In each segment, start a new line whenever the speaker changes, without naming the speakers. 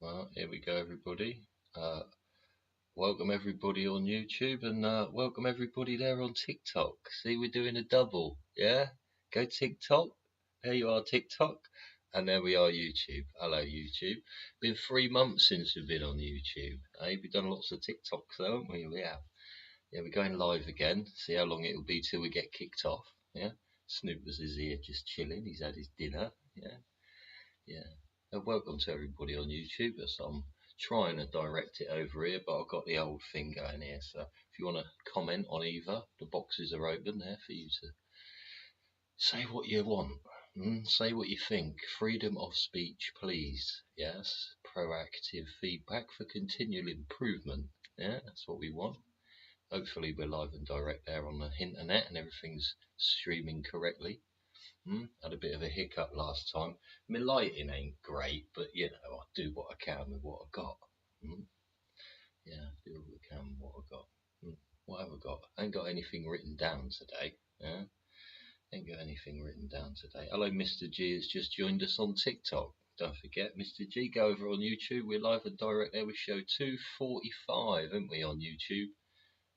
Well, here we go, everybody. Welcome everybody on YouTube and welcome everybody there on TikTok. See, we're doing a double, yeah? Go TikTok. There you are, TikTok. And there we are, YouTube. Hello, YouTube. Been 3 months since we've been on YouTube. We've done lots of TikToks, though, haven't we? We have. Yeah, we're going live again. See how long it'll be till we get kicked off. Yeah. Snoopers is here just chilling. He's had his dinner. Yeah. Yeah. Welcome to everybody on YouTube. So I'm trying to direct it over here, but I've got the old thing going here. So if you want to comment on either, the boxes are open there for you to say what you want. Say what you think. Freedom of speech, please. Yes. Proactive feedback for continual improvement. Yeah, that's what we want. Hopefully we're live and direct there on the internet and everything's streaming correctly. Had a bit of a hiccup last time. My lighting ain't great, but I do what I can with what I got. Yeah, do what I can with what I got. What have I got? I ain't got anything written down today. Yeah, ain't got anything written down today. Hello, Mr. G has just joined us on TikTok. Don't forget, Mr. G, go over on YouTube. We're live and direct there. We show 2:45, aren't we, on YouTube?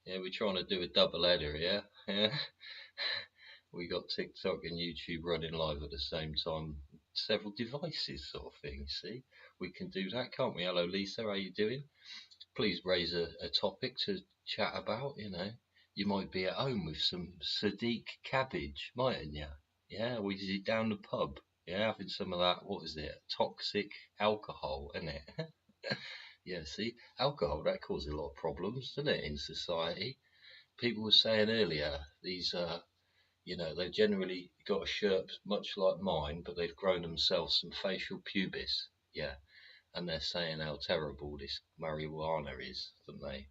Yeah, we're trying to do a double header, yeah? We got TikTok and YouTube running live at the same time. Several devices sort of thing, see? We can do that, can't we? Hello, Lisa, how you doing? Please raise a topic to chat about, You might be at home with some Sadiq cabbage, mightn't you? Yeah, we did it down the pub. Yeah, having some of that, what is it? Toxic alcohol, isn't it? Yeah, see, alcohol, that causes a lot of problems, doesn't it, in society? People were saying earlier, these, they've generally got a shirt much like mine, but they've grown themselves some facial pubis. Yeah, and they're saying how terrible this marijuana is, don't they?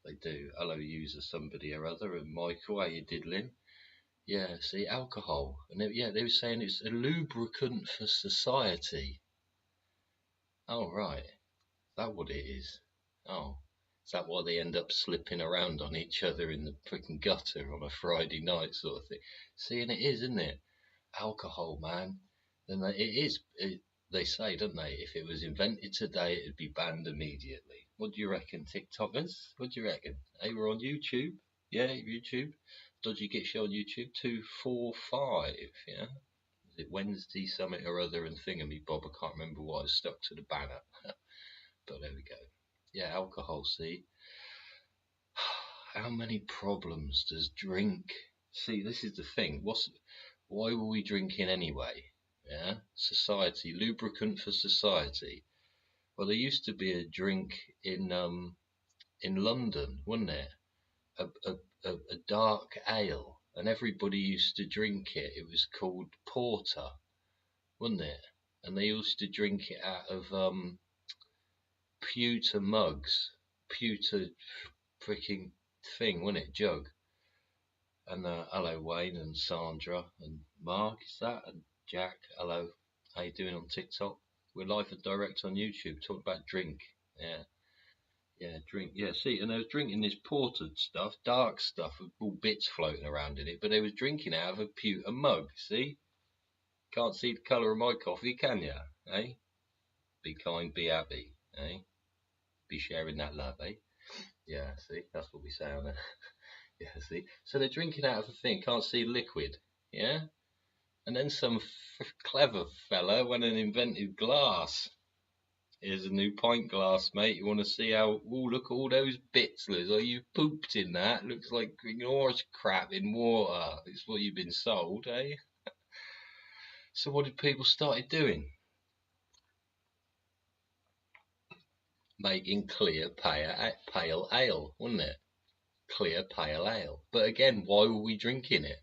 They do. Hello, user somebody or other, and Michael, how you diddling? Yeah, see, alcohol. And they were saying it's a lubricant for society. Oh, right. That what it is? Oh, is that why they end up slipping around on each other in the freaking gutter on a Friday night sort of thing? See, and it is, isn't it? Alcohol, man. Then it is. They say, don't they? If it was invented today, it'd be banned immediately. What do you reckon, TikTokers? What do you reckon? Hey, we're on YouTube. Yeah, YouTube. Dodgy gets you on YouTube. 245. Yeah. Is it Wednesday, something or other, and thingamy bob? I can't remember why I was stuck to the banner. But there we go. Yeah, alcohol, see. How many problems does drink? See, this is the thing. Why were we drinking anyway? Yeah, society, lubricant for society. Well, there used to be a drink in London, wasn't there? A dark ale, and everybody used to drink it. It was called porter, wasn't it? And they used to drink it out of pewter mugs, pewter freaking thing, wasn't it? Jug. And hello, Wayne and Sandra and Mark, is that? And Jack, hello. How you doing on TikTok? We're live and direct on YouTube, talking about drink. Yeah. Yeah, drink. Yeah, see, and they was drinking this portered stuff, dark stuff with all bits floating around in it, but they was drinking out of a pewter mug, see? Can't see the colour of my coffee, can you? Eh? Be kind, be happy, eh? Be sharing that love, eh? Yeah, see, that's what we say on it. Yeah, see. So they're drinking out of a thing, can't see liquid, yeah? And then some clever fella went and invented glass. Here's a new pint glass, mate. You want to see how? Oh, look at all those bits, Liz. Oh, you pooped in that. Looks like horse crap in water. It's what you've been sold, eh? So what did people started doing? Making clear, pale ale, wasn't it? Clear, pale ale. But again, why were we drinking it?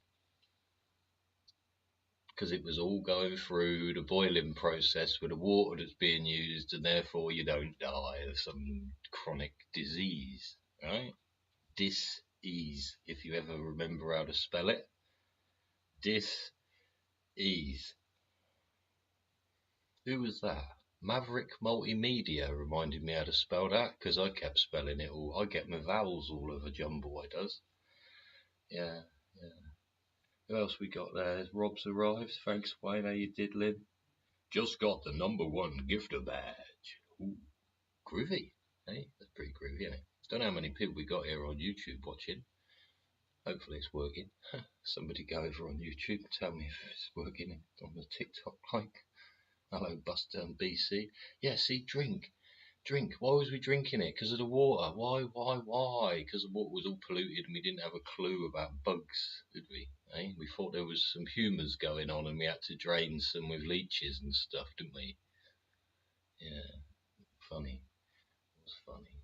Because it was all going through the boiling process with the water that's being used, and therefore you don't die of some chronic disease, right? Dis-ease, if you ever remember how to spell it. Dis-ease. Who was that? Maverick Multimedia reminded me how to spell that, because I kept spelling it all. I get my vowels all over jumble, I does. Yeah, yeah. Who else we got there? Rob's arrived. Thanks, Wayne. How you diddling? Just got the #1 gifter badge. Ooh. groovy. Hey, that's pretty groovy, isn't it? Don't know how many people we got here on YouTube watching. Hopefully it's working. Somebody go over on YouTube and tell me if it's working on the TikTok like. Hello, Buster and BC. Yeah, see, drink. Why was we drinking it? Because of the water. Why? Because the water was all polluted and we didn't have a clue about bugs, did we? Eh? We thought there was some humours going on and we had to drain some with leeches and stuff, didn't we? Yeah, funny. It was funny.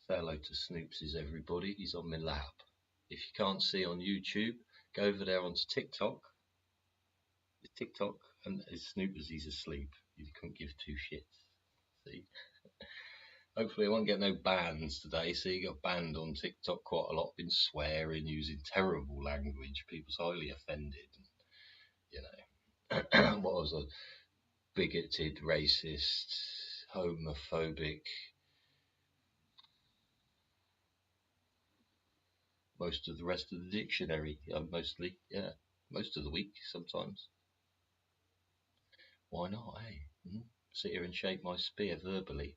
Say hello to Snoopsies, everybody. He's on my lap. If you can't see on YouTube, go over there onto TikTok. TikTok and Snoopers, he's asleep. You couldn't give two shits. See? Hopefully I won't get no bans today. See, he got banned on TikTok quite a lot, been swearing, using terrible language. People's highly offended. You know, what was a bigoted, racist, homophobic. Most of the rest of the dictionary, mostly, yeah. Most of the week, sometimes. Why not, eh? Sit here and shake my spear verbally.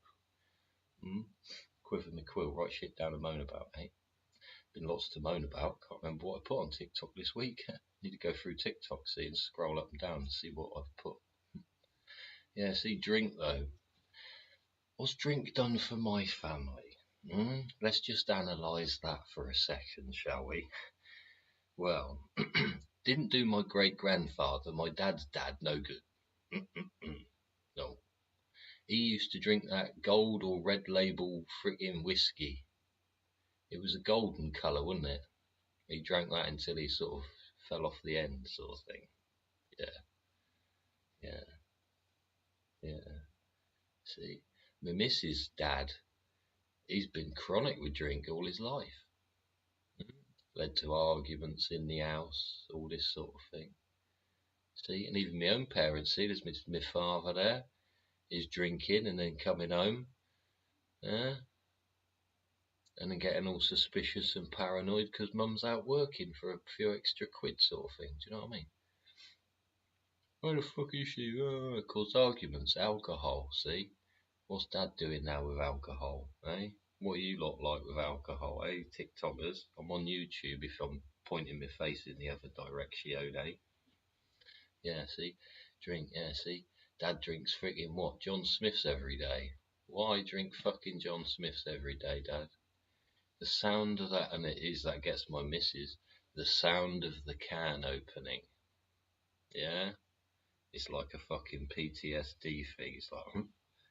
Quiver my quill, write shit down and moan about, eh? Been lots to moan about. Can't remember what I put on TikTok this week. Need to go through TikTok, see, and scroll up and down and see what I've put. Yeah, see, drink though. What's drink done for my family? Let's just analyse that for a second, shall we? Well, didn't do my great-grandfather, my dad's dad, no good. No. He used to drink that gold or red label frickin' whiskey. It was a golden colour, wasn't it? He drank that until he sort of fell off the end, sort of thing. Yeah. See, my missus' dad, he's been chronic with drink all his life. Led to arguments in the house, all this sort of thing. See, and even my own parents, see, there's my father there, is drinking and then coming home, and then getting all suspicious and paranoid because mum's out working for a few extra quid, sort of thing. Do you know what I mean? Where the fuck is she? Cause arguments, alcohol, see? What's Dad doing now with alcohol, eh? What are you lot like with alcohol, eh? TikTokers. I'm on YouTube if I'm pointing my face in the other direction, eh? Yeah, see? Drink, yeah, see? Dad drinks freaking what? John Smith's every day. Why drink fucking John Smith's every day, Dad? The sound of that, and it is, that gets my missus, the sound of the can opening. Yeah? It's like a fucking PTSD thing.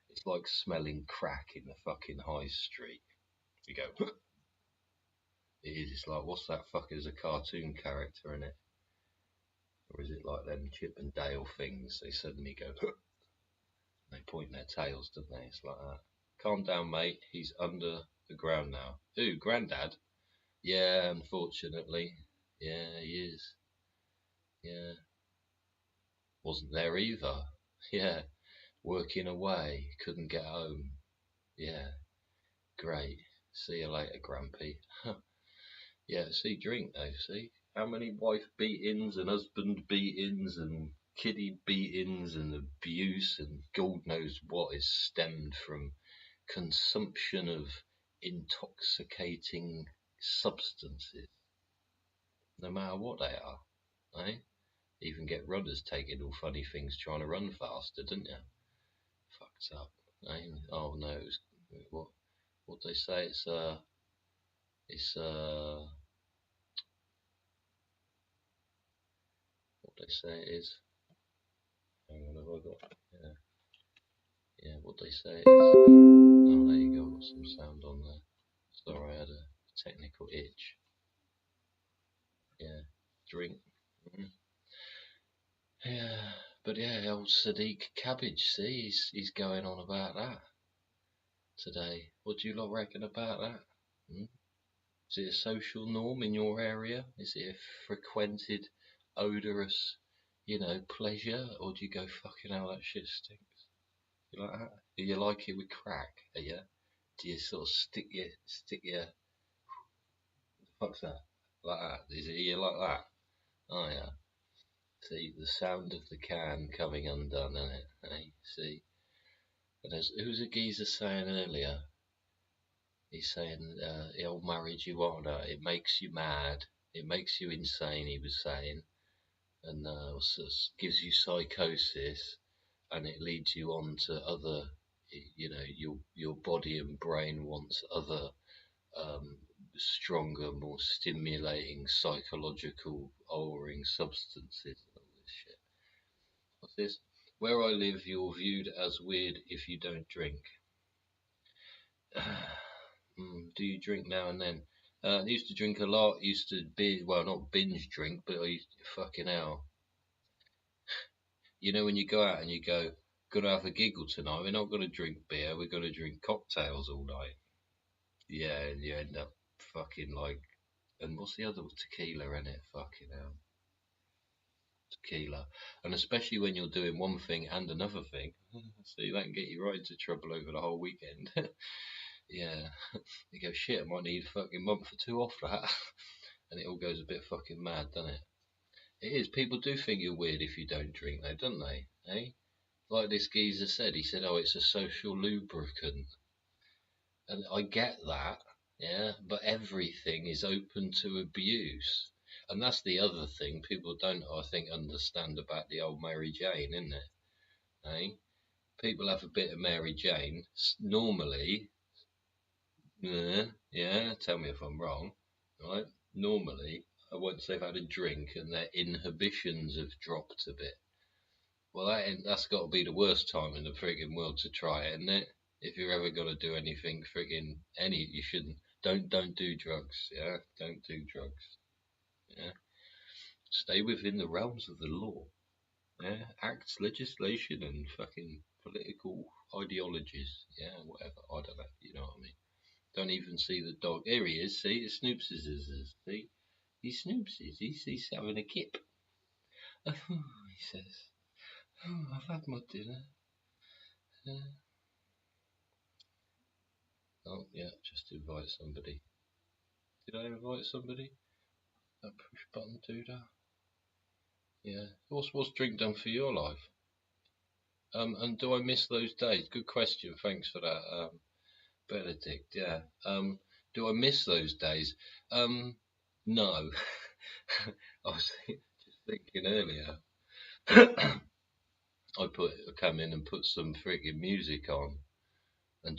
It's like smelling crack in the fucking high street. You go, it is. It's like, what's that fuck? There's a cartoon character in it. Or is it like them Chip and Dale things? They suddenly go, they point their tails, don't they? It's like that. Calm down, mate. He's under the ground now. Who? Grandad? Yeah, unfortunately. Yeah, he is. Yeah. Wasn't there either. Yeah. Working away. Couldn't get home. Yeah. Great. See you later, Grumpy. Yeah, see, drink though, see? How many wife beatings and husband beatings and kiddie beatings and abuse and God knows what is stemmed from consumption of intoxicating substances, no matter what they are, eh? Even get runners taking all funny things trying to run faster, didn't you? Fucked up, eh? Oh no, it was, what they say, what they say it is. Hang on, have I got? Yeah, what they say it is. Oh, there you go, got some sound on there. Sorry, I had a technical itch. Yeah, drink. Yeah, but yeah, old Sadiq Cabbage, see, he's going on about that today. What do you lot reckon about that? Is it a social norm in your area? Is it a frequented, odorous, pleasure? Or do you go, fucking hell, that shit stinks? You like that? Do you like it with crack? Are you? Do you sort of stick your, what the fuck's that? Like that? Is it you like that? Oh yeah. See, the sound of the can coming undone, innit? Hey, see? And who was a geezer saying earlier? He's saying the old marijuana, it makes you mad, it makes you insane. He was saying, and gives you psychosis, and it leads you on to other, you know, your body and brain wants other stronger, more stimulating, psychological altering substances and all this shit. What's this? Where I live, you're viewed as weird if you don't drink. Do you drink now and then? I used to drink a lot. Used to be, well, not binge drink, but I used to fucking hell. You know, when you go out and you go, gonna have a giggle tonight. We're not gonna drink beer. We're gonna drink cocktails all night. Yeah, and you end up fucking like, and what's the other? Tequila in it. Fucking hell, tequila. And especially when you're doing one thing and another thing, so that can get you right into trouble over the whole weekend. Yeah, you go, shit, I might need a fucking month or two off that. And it all goes a bit fucking mad, doesn't it? It is. People do think you're weird if you don't drink, though, don't they? Eh? Like this geezer said, he said, "Oh, it's a social lubricant," and I get that, yeah. But everything is open to abuse, and that's the other thing people don't, I think, understand about the old Mary Jane, isn't it? Eh? People have a bit of Mary Jane normally. Yeah. Tell me if I'm wrong, right? Normally, once they've had a drink and their inhibitions have dropped a bit. Well, that's got to be the worst time in the frigging world to try it, isn't it? If you're ever gonna do anything frigging you shouldn't. Don't do drugs. Yeah, don't do drugs. Yeah, stay within the realms of the law. Yeah, acts, legislation, and fucking political ideologies. Yeah, whatever. I don't know. You know what I mean? Don't even see the dog. Here he is. See, it Snoops is. See, he Snoops is. He's having a kip. Oh, he says, "Oh, I've had my dinner." Oh, yeah, just invite somebody. Did I invite somebody? That push button do that? Yeah. What's drink done for your life? And do I miss those days? Good question. Thanks for that, Benedict. Yeah. Do I miss those days? No. I was just thinking earlier. I come in and put some frigging music on, and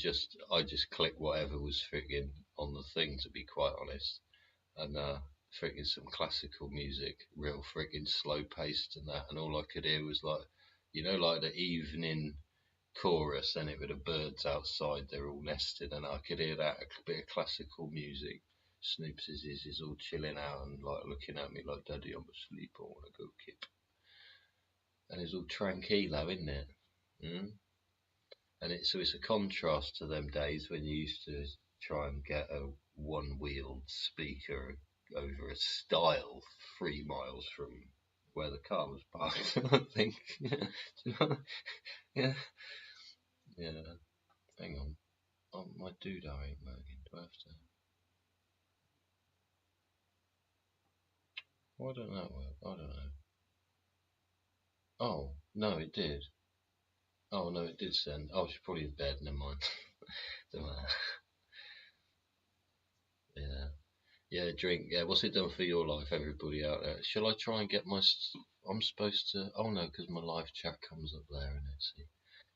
I just click whatever was frigging on the thing. To be quite honest, and frigging some classical music, real frigging slow paced and that, and all I could hear was like, you know, like the evening chorus, and it with the birds outside, they're all nested, and I could hear that, a bit of classical music. Snoops is all chilling out and like looking at me like, "Daddy, I'm asleep. I want to go kip." And it's all tranquilo, isn't it? Mm? And it's a contrast to them days when you used to try and get a one-wheeled speaker over a stile 3 miles from where the car was parked. I think. Yeah, yeah. Hang on. Oh, my doodah ain't working. Do I have to? Why don't that work? I don't know. Oh no, it did. Oh no, it did send. Oh, she's probably in bed. Never mind. Yeah. Yeah, drink. Yeah, what's it done for your life, everybody out there? Shall I try and get my? I'm supposed to. Oh no, because my live chat comes up there, and see.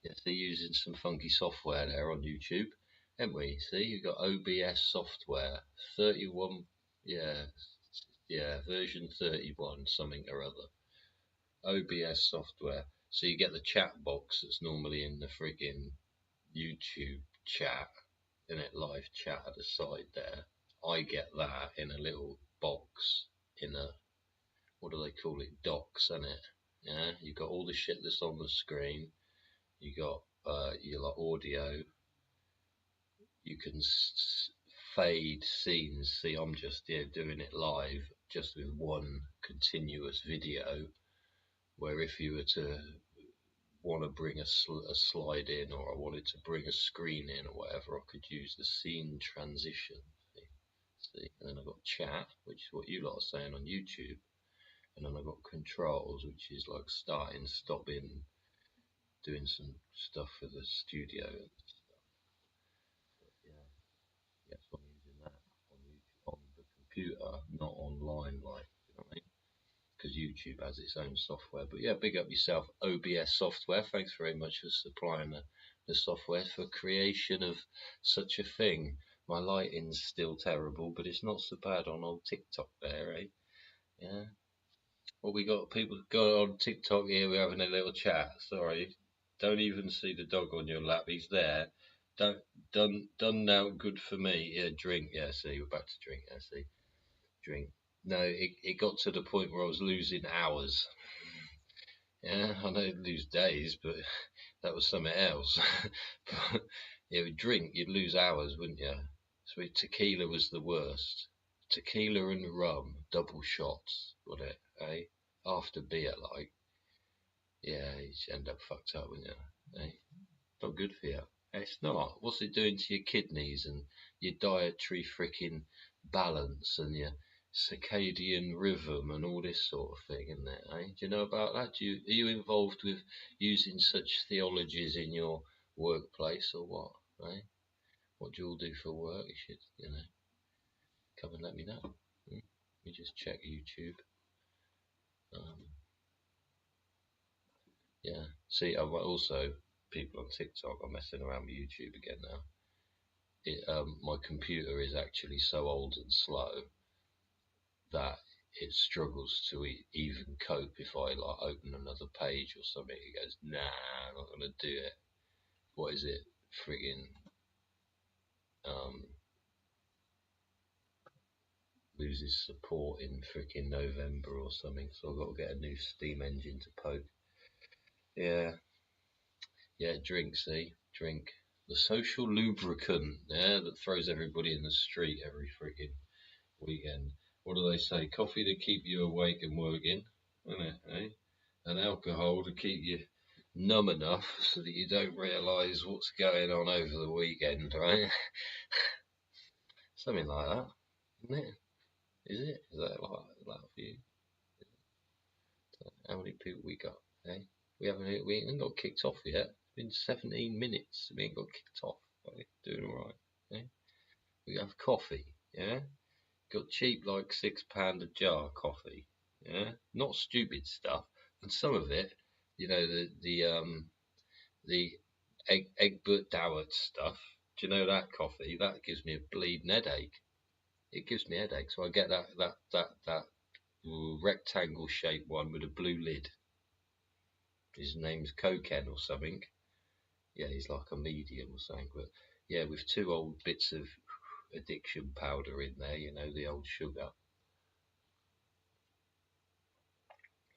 Yeah, they're using some funky software there on YouTube, haven't we? See, you've got OBS software, 31. Yeah, yeah, version 31, something or other. OBS software. So you get the chat box that's normally in the friggin' YouTube chat, in it live chat at the side there. I get that in a little box in a, what do they call it, docs, isn't it? Yeah, you got all the shit that's on the screen. You got your like audio. You can fade scenes. See, I'm just doing it live, just with one continuous video. Where if you were to want to bring a slide in, or I wanted to bring a screen in or whatever, I could use the scene transition. See? And then I've got chat, which is what you lot are saying on YouTube, and then I've got controls, which is like starting, stopping, doing some stuff for the studio and stuff. But yeah, so I'm using that on YouTube, on the computer, not online, like, you know what I mean? Because YouTube has its own software. But yeah, big up yourself, OBS software. Thanks very much for supplying the software for creation of such a thing. My lighting's still terrible, but it's not so bad on old TikTok there, eh? Yeah. Well, we got people go on TikTok here. We're having a little chat. Sorry, don't even see the dog on your lap. He's there. Don't done now. Good for me. Yeah, drink. Yeah, see, we're back to drink. Yeah, see, drink. No, it got to the point where I was losing hours. Yeah, I know you'd lose days, but that was something else. But yeah, with drink, you'd lose hours, wouldn't you? So tequila was the worst. Tequila and rum, double shots, would it? Eh? After beer, like, yeah, you just end up fucked up, wouldn't you? Eh? Not good for you. It's not. What's it doing to your kidneys and your dietary freaking balance and your circadian rhythm and all this sort of thing, isn't it? Eh? Do you know about that? Are you involved with using such theologies in your workplace or what? Eh? What do you all do for work? You should, come and let me know. Let me just check YouTube. Yeah. See, I've also people on TikTok are messing around with YouTube again now. My computer is actually so old and slow that it struggles to even cope if I like open another page or something. It goes, nah, I'm not gonna do it. What is it? Friggin' loses support in frickin' November or something. So I've got to get a new Steam engine to poke. Yeah, yeah. Drink, see, drink. The social lubricant, yeah, that throws everybody in the street every freaking weekend. What do they say? Coffee to keep you awake and working, isn't it? Eh? And alcohol to keep you numb enough so that you don't realise what's going on over the weekend, right? Something like that, isn't it? Is it? Is that like that for you? How many people we got? Eh? We ain't got kicked off yet. It's been 17 minutes. We ain't got kicked off. Right? Doing all right. Eh? We have coffee. Yeah. Got cheap like £6 a jar coffee. Yeah. Not stupid stuff. And some of it, the Egbert Dowett stuff. Do you know that coffee? That gives me a bleeding headache. It gives me a headache. So I get that rectangle shaped one with a blue lid. His name's Koken or something. Yeah, he's like a medium or something. But yeah, with 2 old bits of addiction powder in there, the old sugar.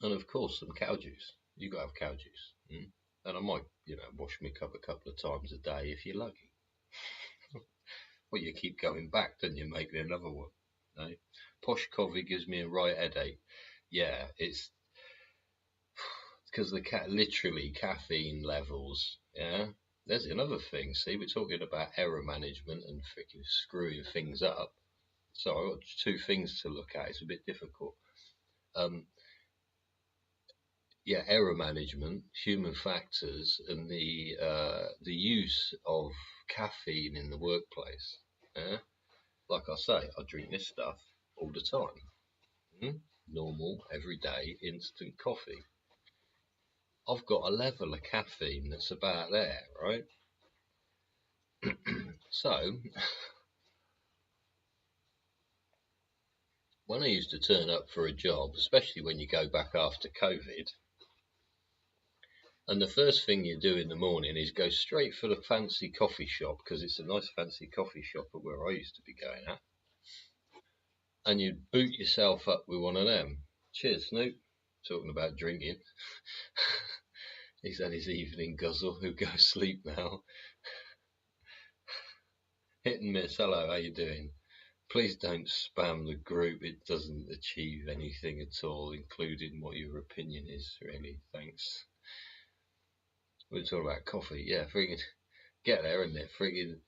And of course, some cow juice. You got to have cow juice. And I might, wash my cup a couple of times a day if you're lucky. Well, you keep going back, don't you, making another one. No? Posh coffee gives me a right headache. Yeah, it's because literally caffeine levels. Yeah, there's another thing. See, we're talking about error management and freaking screwing things up. So I've got 2 things to look at. It's a bit difficult. Yeah, error management, human factors, and the use of caffeine in the workplace. Yeah? Like I say, I drink this stuff all the time. Normal, everyday, instant coffee. I've got a level of caffeine that's about there, right? So, when I used to turn up for a job, especially when you go back after COVID, and the first thing you do in the morning is go straight for the fancy coffee shop, because it's a nice fancy coffee shop at where I used to be going at. And you'd boot yourself up with one of them. Cheers, Snoop. Talking about drinking. He's had his evening guzzle. He'll go sleep now. Hit and miss. Hello, how you doing? Please don't spam the group. It doesn't achieve anything at all, including what your opinion is, really. Thanks. We're talking about coffee. Yeah, friggin' get there, isn't it? Friggin'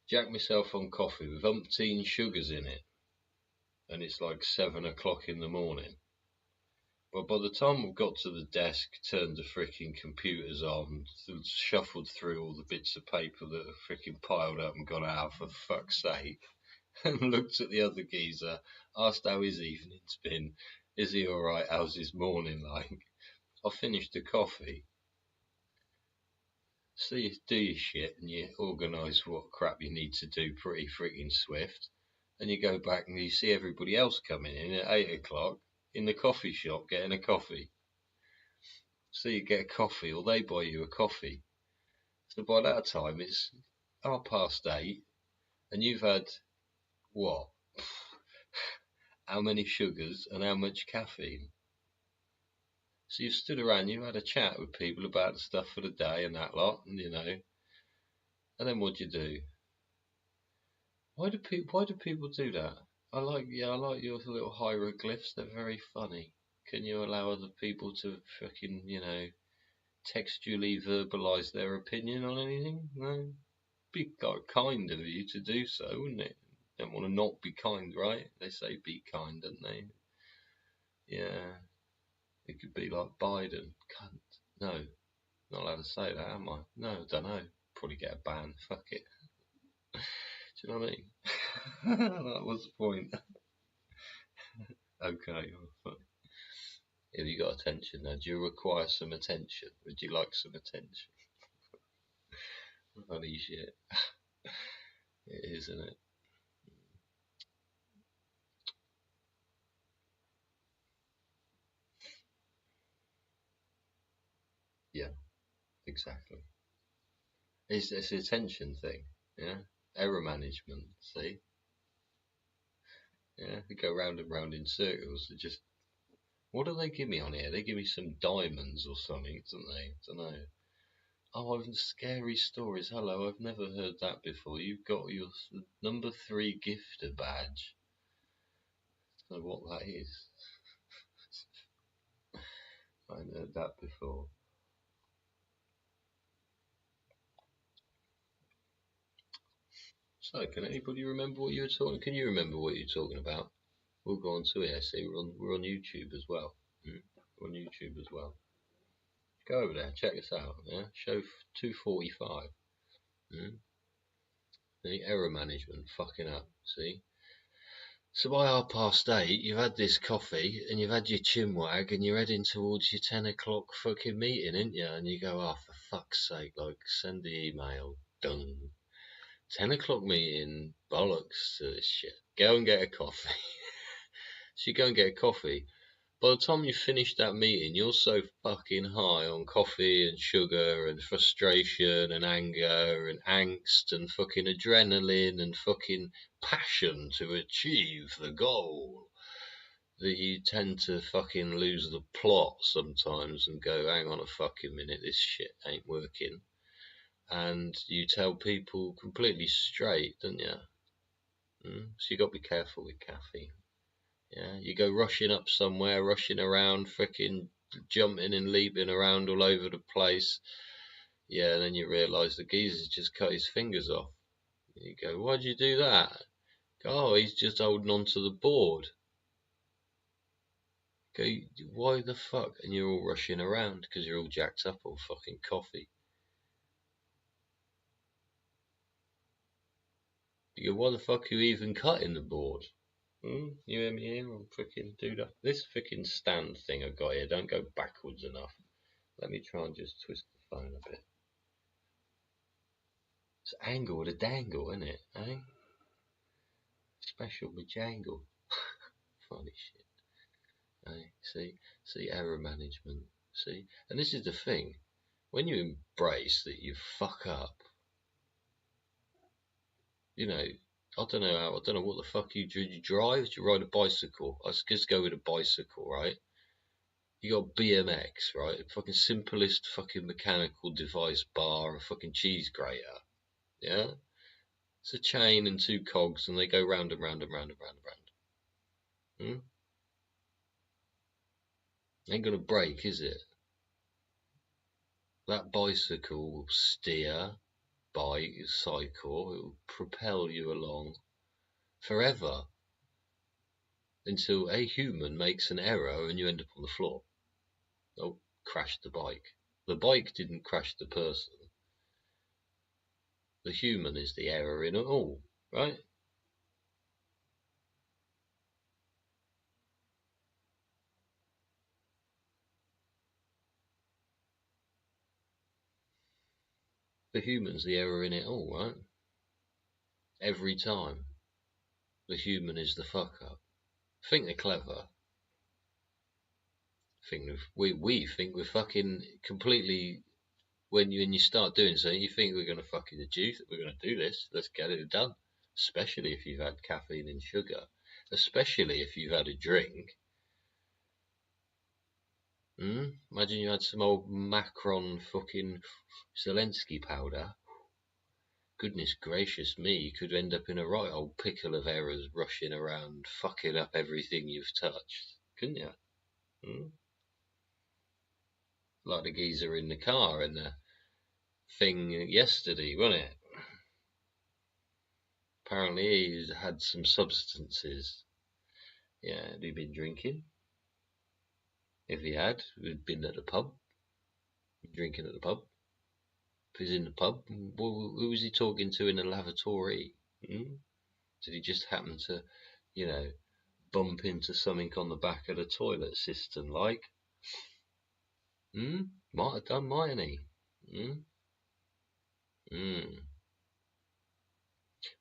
jack myself on coffee with umpteen sugars in it. And it's like 7 o'clock in the morning. But by the time we got to the desk, turned the freaking computers on, shuffled through all the bits of paper that are freaking piled up and got out for fuck's sake, and looked at the other geezer, asked how his evening's been, is he alright, how's his morning like? I finished the coffee. So you do your shit and you organise what crap you need to do pretty freaking swift, and you go back and you see everybody else coming in at 8 o'clock in the coffee shop getting a coffee. So you get a coffee, or they buy you a coffee. So by that time it's 8:30, and you've had what? How many sugars and how much caffeine? So you've stood around, you've had a chat with people about the stuff for the day and that lot, and and then what do you do? Why do people do that? I like your little hieroglyphs. They're very funny. Can you allow other people to fucking textually verbalise their opinion on anything? No. Be kind of you to do so, wouldn't it? Don't want to not be kind, right? They say be kind, don't they? Yeah. It could be like Biden. Cunt. No. Not allowed to say that, am I? No, don't know. Probably get a ban. Fuck it. Do you know what I mean? That was the point. Okay. Have you got attention now? Do you require some attention? Would you like some attention? Funny shit. It is, isn't it? Yeah, exactly. It's an attention thing. Yeah. Error management. See? Yeah. We go round and round in circles. It just. What do they give me on here? They give me some diamonds or something, don't they? I don't know. Oh, I've scary stories. Hello, I've never heard that before. You've got your number 3 gifter badge. I don't know what that is. I haven't heard that before. So, can anybody remember what you were talking? Can you remember what you're talking about? We'll go on to it. See, we're on YouTube as well. We're on YouTube as well. Go over there, check us out. Yeah, show 245. The error management fucking up. See. So by 8:30, you've had this coffee and you've had your chinwag and you're heading towards your 10 o'clock fucking meeting, ain't you? And you go, oh, for fuck's sake, like, send the email. Done. 10 o'clock meeting, bollocks to this shit. Go and get a coffee. So you go and get a coffee. By the time you finish that meeting, you're so fucking high on coffee and sugar and frustration and anger and angst and fucking adrenaline and fucking passion to achieve the goal that you tend to fucking lose the plot sometimes and go, hang on a fucking minute, this shit ain't working. And you tell people completely straight, don't you? So you got to be careful with caffeine. Yeah, you go rushing up somewhere, rushing around, freaking jumping and leaping around all over the place. Yeah, and then you realise the geezer's just cut his fingers off. You go, why'd you do that? Oh, he's just holding on to the board. Go, why the fuck? And you're all rushing around because you're all jacked up on fucking coffee. You go, why the fuck are you even cutting the board? You hear me here? I'll freaking do that. This freaking stand thing I've got here don't go backwards enough. Let me try and just twist the phone a bit. It's angle with a dangle, isn't it? Eh? Special Bajangle. Funny shit. Eh? See, error management. See? And this is the thing. When you embrace that you fuck up, I don't know what the fuck you drive. Do you ride a bicycle? Let's just go with a bicycle, right? You got BMX, right? Fucking simplest fucking mechanical device bar, a fucking cheese grater. Yeah? It's a chain and 2 cogs and they go round and round and round and round and round. Ain't gonna break, is it? That bicycle will steer, cycle, it will propel you along forever. until a human makes an error and you end up on the floor. Oh, crashed the bike. The bike didn't crash the person. The human is the error in it all, right? The human's the error in it all, right? Every time. The human is the fuck up. Think they're clever. We think we're fucking completely. When you start doing something, you think we're going to fucking deduce that we're going to do this. Let's get it done. Especially if you've had caffeine and sugar. Especially if you've had a drink. Imagine you had some old Macron fucking Zelensky powder. Goodness gracious me, you could end up in a right old pickle of errors rushing around, fucking up everything you've touched. Couldn't you? Like the geezer in the car and the thing yesterday, wasn't it? Apparently he had some substances. Yeah, had he been drinking? If he had, we'd been at the pub. Drinking at the pub. If he's in the pub, who was he talking to in the lavatory? Did he just happen to, bump into something on the back of the toilet system, like? Might have done, mightn't he?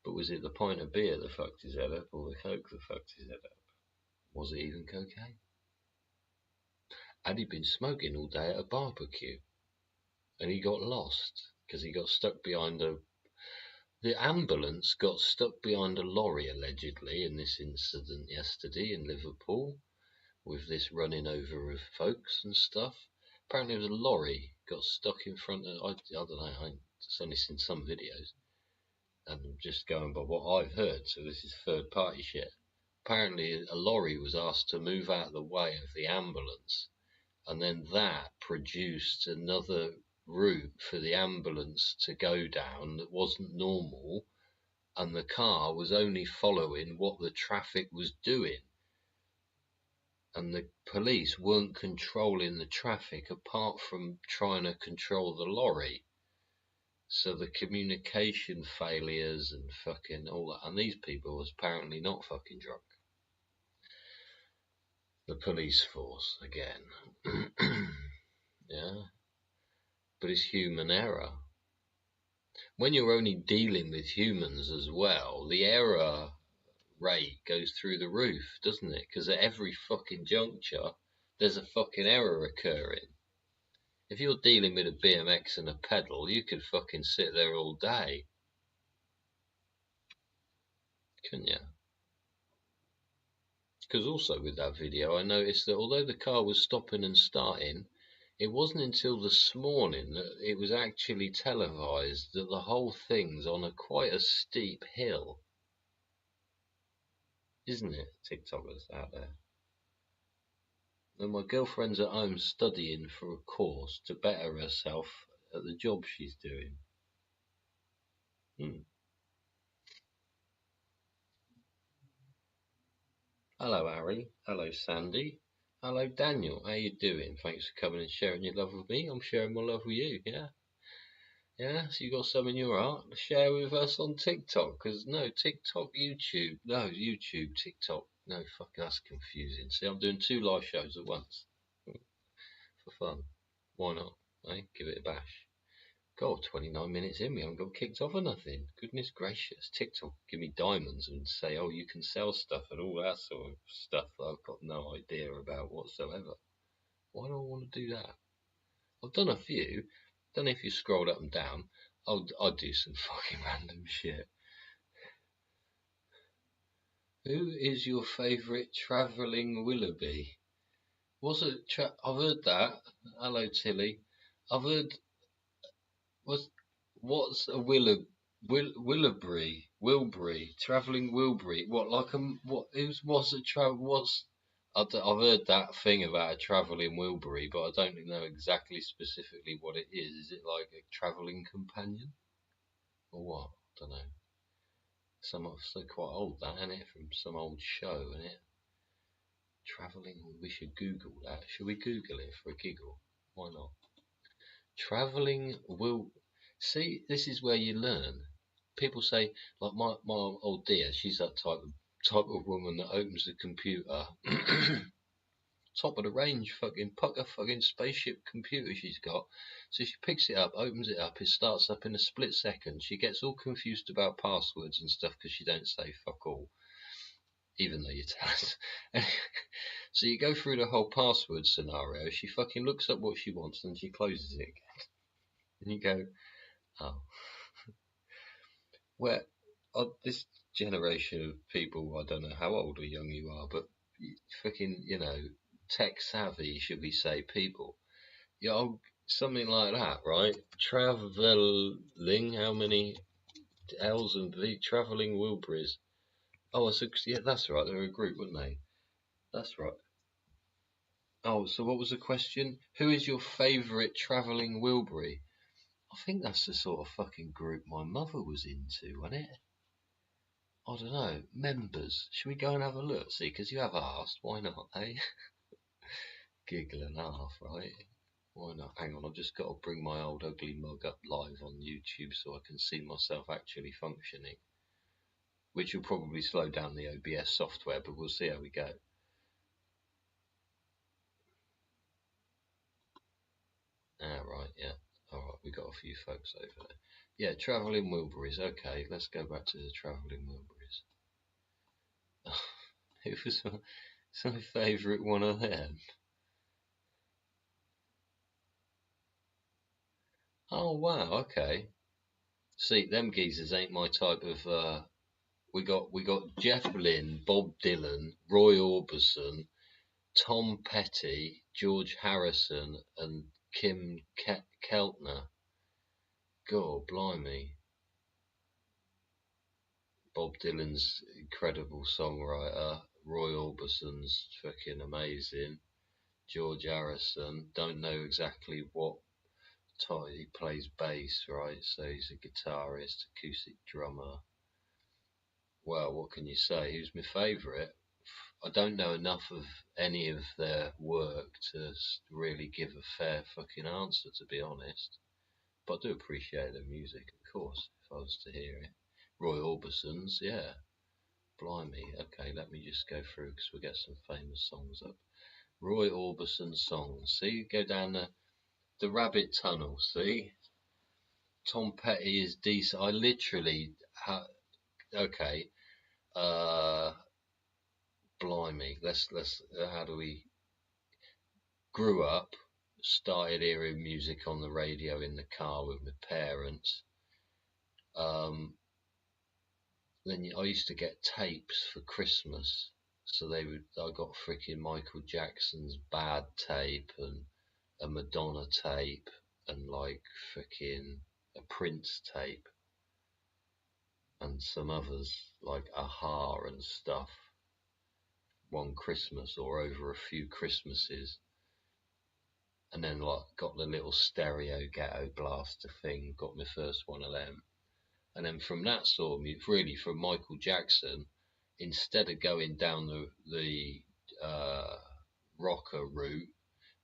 But was it the pint of beer that fucked his head up, or the coke that fucked his head up? Was it even cocaine? Had he been smoking all day at a barbecue? And he got lost because he got stuck behind the ambulance got stuck behind a lorry, allegedly, in this incident yesterday in Liverpool, with this running over of folks and stuff. Apparently it was a lorry got stuck in front of, I don't know, I've only seen some videos, and I'm just going by what I've heard, so this is third party shit. Apparently a lorry was asked to move out of the way of the ambulance, and then that produced another route for the ambulance to go down that wasn't normal, and the car was only following what the traffic was doing, and the police weren't controlling the traffic apart from trying to control the lorry. So the communication failures and fucking all that, and these people was apparently not fucking drunk. The police force again. Yeah, but it's human error. When you're only dealing with humans as well, the error rate goes through the roof, doesn't it? Because at every fucking juncture, there's a fucking error occurring. If you're dealing with a BMX and a pedal, you could fucking sit there all day. Couldn't you? Because also with that video, I noticed that although the car was stopping and starting, it wasn't until this morning that it was actually televised that the whole thing's on quite a steep hill. Isn't it, TikTokers out there? And my girlfriend's at home studying for a course to better herself at the job she's doing. Hello, Harry. Hello, Sandy. Hello, Daniel. How you doing? Thanks for coming and sharing your love with me. I'm sharing my love with you, yeah? Yeah, so you got some in your heart to share with us on TikTok. Because no, TikTok, YouTube. No, YouTube, TikTok. No, fuck, that's confusing. See, I'm doing 2 live shows at once. For fun. Why not? Eh? Give it a bash. God, 29 minutes in, we haven't got kicked off or nothing. Goodness gracious. TikTok give me diamonds and say, oh, you can sell stuff and all that sort of stuff that I've got no idea about whatsoever. Why do I want to do that? I've done a few. Don't know if you scrolled up and down. I'll do some fucking random shit. Who is your favourite travelling Willoughby? Was it? I've heard that. Hello, Tilly. I've heard. What's a Wilbury, travelling Wilbury? What, like what? What's a What's I've heard that thing about a travelling Wilbury, but I don't know exactly specifically what it is. Is it like a travelling companion or what? I don't know. So quite old, that, isn't it? From some old show, isn't it? Travelling, we should Google that. Should we Google it for a giggle? Why not? Travelling will... See, this is where you learn. People say, like my old dear, she's that type of woman that opens the computer. Top of the range fucking spaceship computer she's got. So she picks it up, opens it up, it starts up in a split second. She gets all confused about passwords and stuff because she don't say fuck all, even though you tell us. So you go through the whole password scenario. She fucking looks up what she wants and she closes it again. And you go, oh, where this generation of people, I don't know how old or young you are, but fucking, tech savvy, should we say, people. Something like that, right? Travelling, how many L's and V? Travelling Wilburys. Oh, yeah, that's right. They're a group, weren't they? That's right. Oh, so what was the question? Who is your favourite travelling Wilbury? I think that's the sort of fucking group my mother was into, wasn't it? I don't know. Members. Should we go and have a look? See, because you have asked. Why not, eh? Giggle and laugh, right? Why not? Hang on, I've just got to bring my old ugly mug up live on YouTube so I can see myself actually functioning. Which will probably slow down the OBS software, but we'll see how we go. Right, yeah. Alright, we got a few folks over there. Yeah, travelling Wilburys. Okay, let's go back to the travelling Wilburys. Who was my favourite one of them? Oh wow, okay. See, them geezers ain't my type of. We got Jeff Lynne, Bob Dylan, Roy Orbison, Tom Petty, George Harrison, and Kim Keltner. God, blimey. Bob Dylan's incredible songwriter. Roy Orbison's fucking amazing. George Harrison, don't know exactly what type. He plays bass, right? So he's a guitarist, acoustic drummer. Well, what can you say? Who's my favourite? I don't know enough of any of their work to really give a fair fucking answer, to be honest. But I do appreciate their music, of course, if I was to hear it. Roy Orbison's, yeah. Blimey. Okay, let me just go through because we'll get some famous songs up. Roy Orbison songs. See, go down the rabbit tunnel. See, Tom Petty is decent. I literally, okay. Blimey. Let's. How do we? Grew up, started hearing music on the radio in the car with my parents. Then I used to get tapes for Christmas. So I got freaking Michael Jackson's Bad tape and a Madonna tape and like freaking a Prince tape and some others like Aha and stuff. One Christmas or over a few Christmases. And then like got the little stereo ghetto blaster thing, got my first one of them. And then from that sort of music, really from Michael Jackson, instead of going down the rocker route,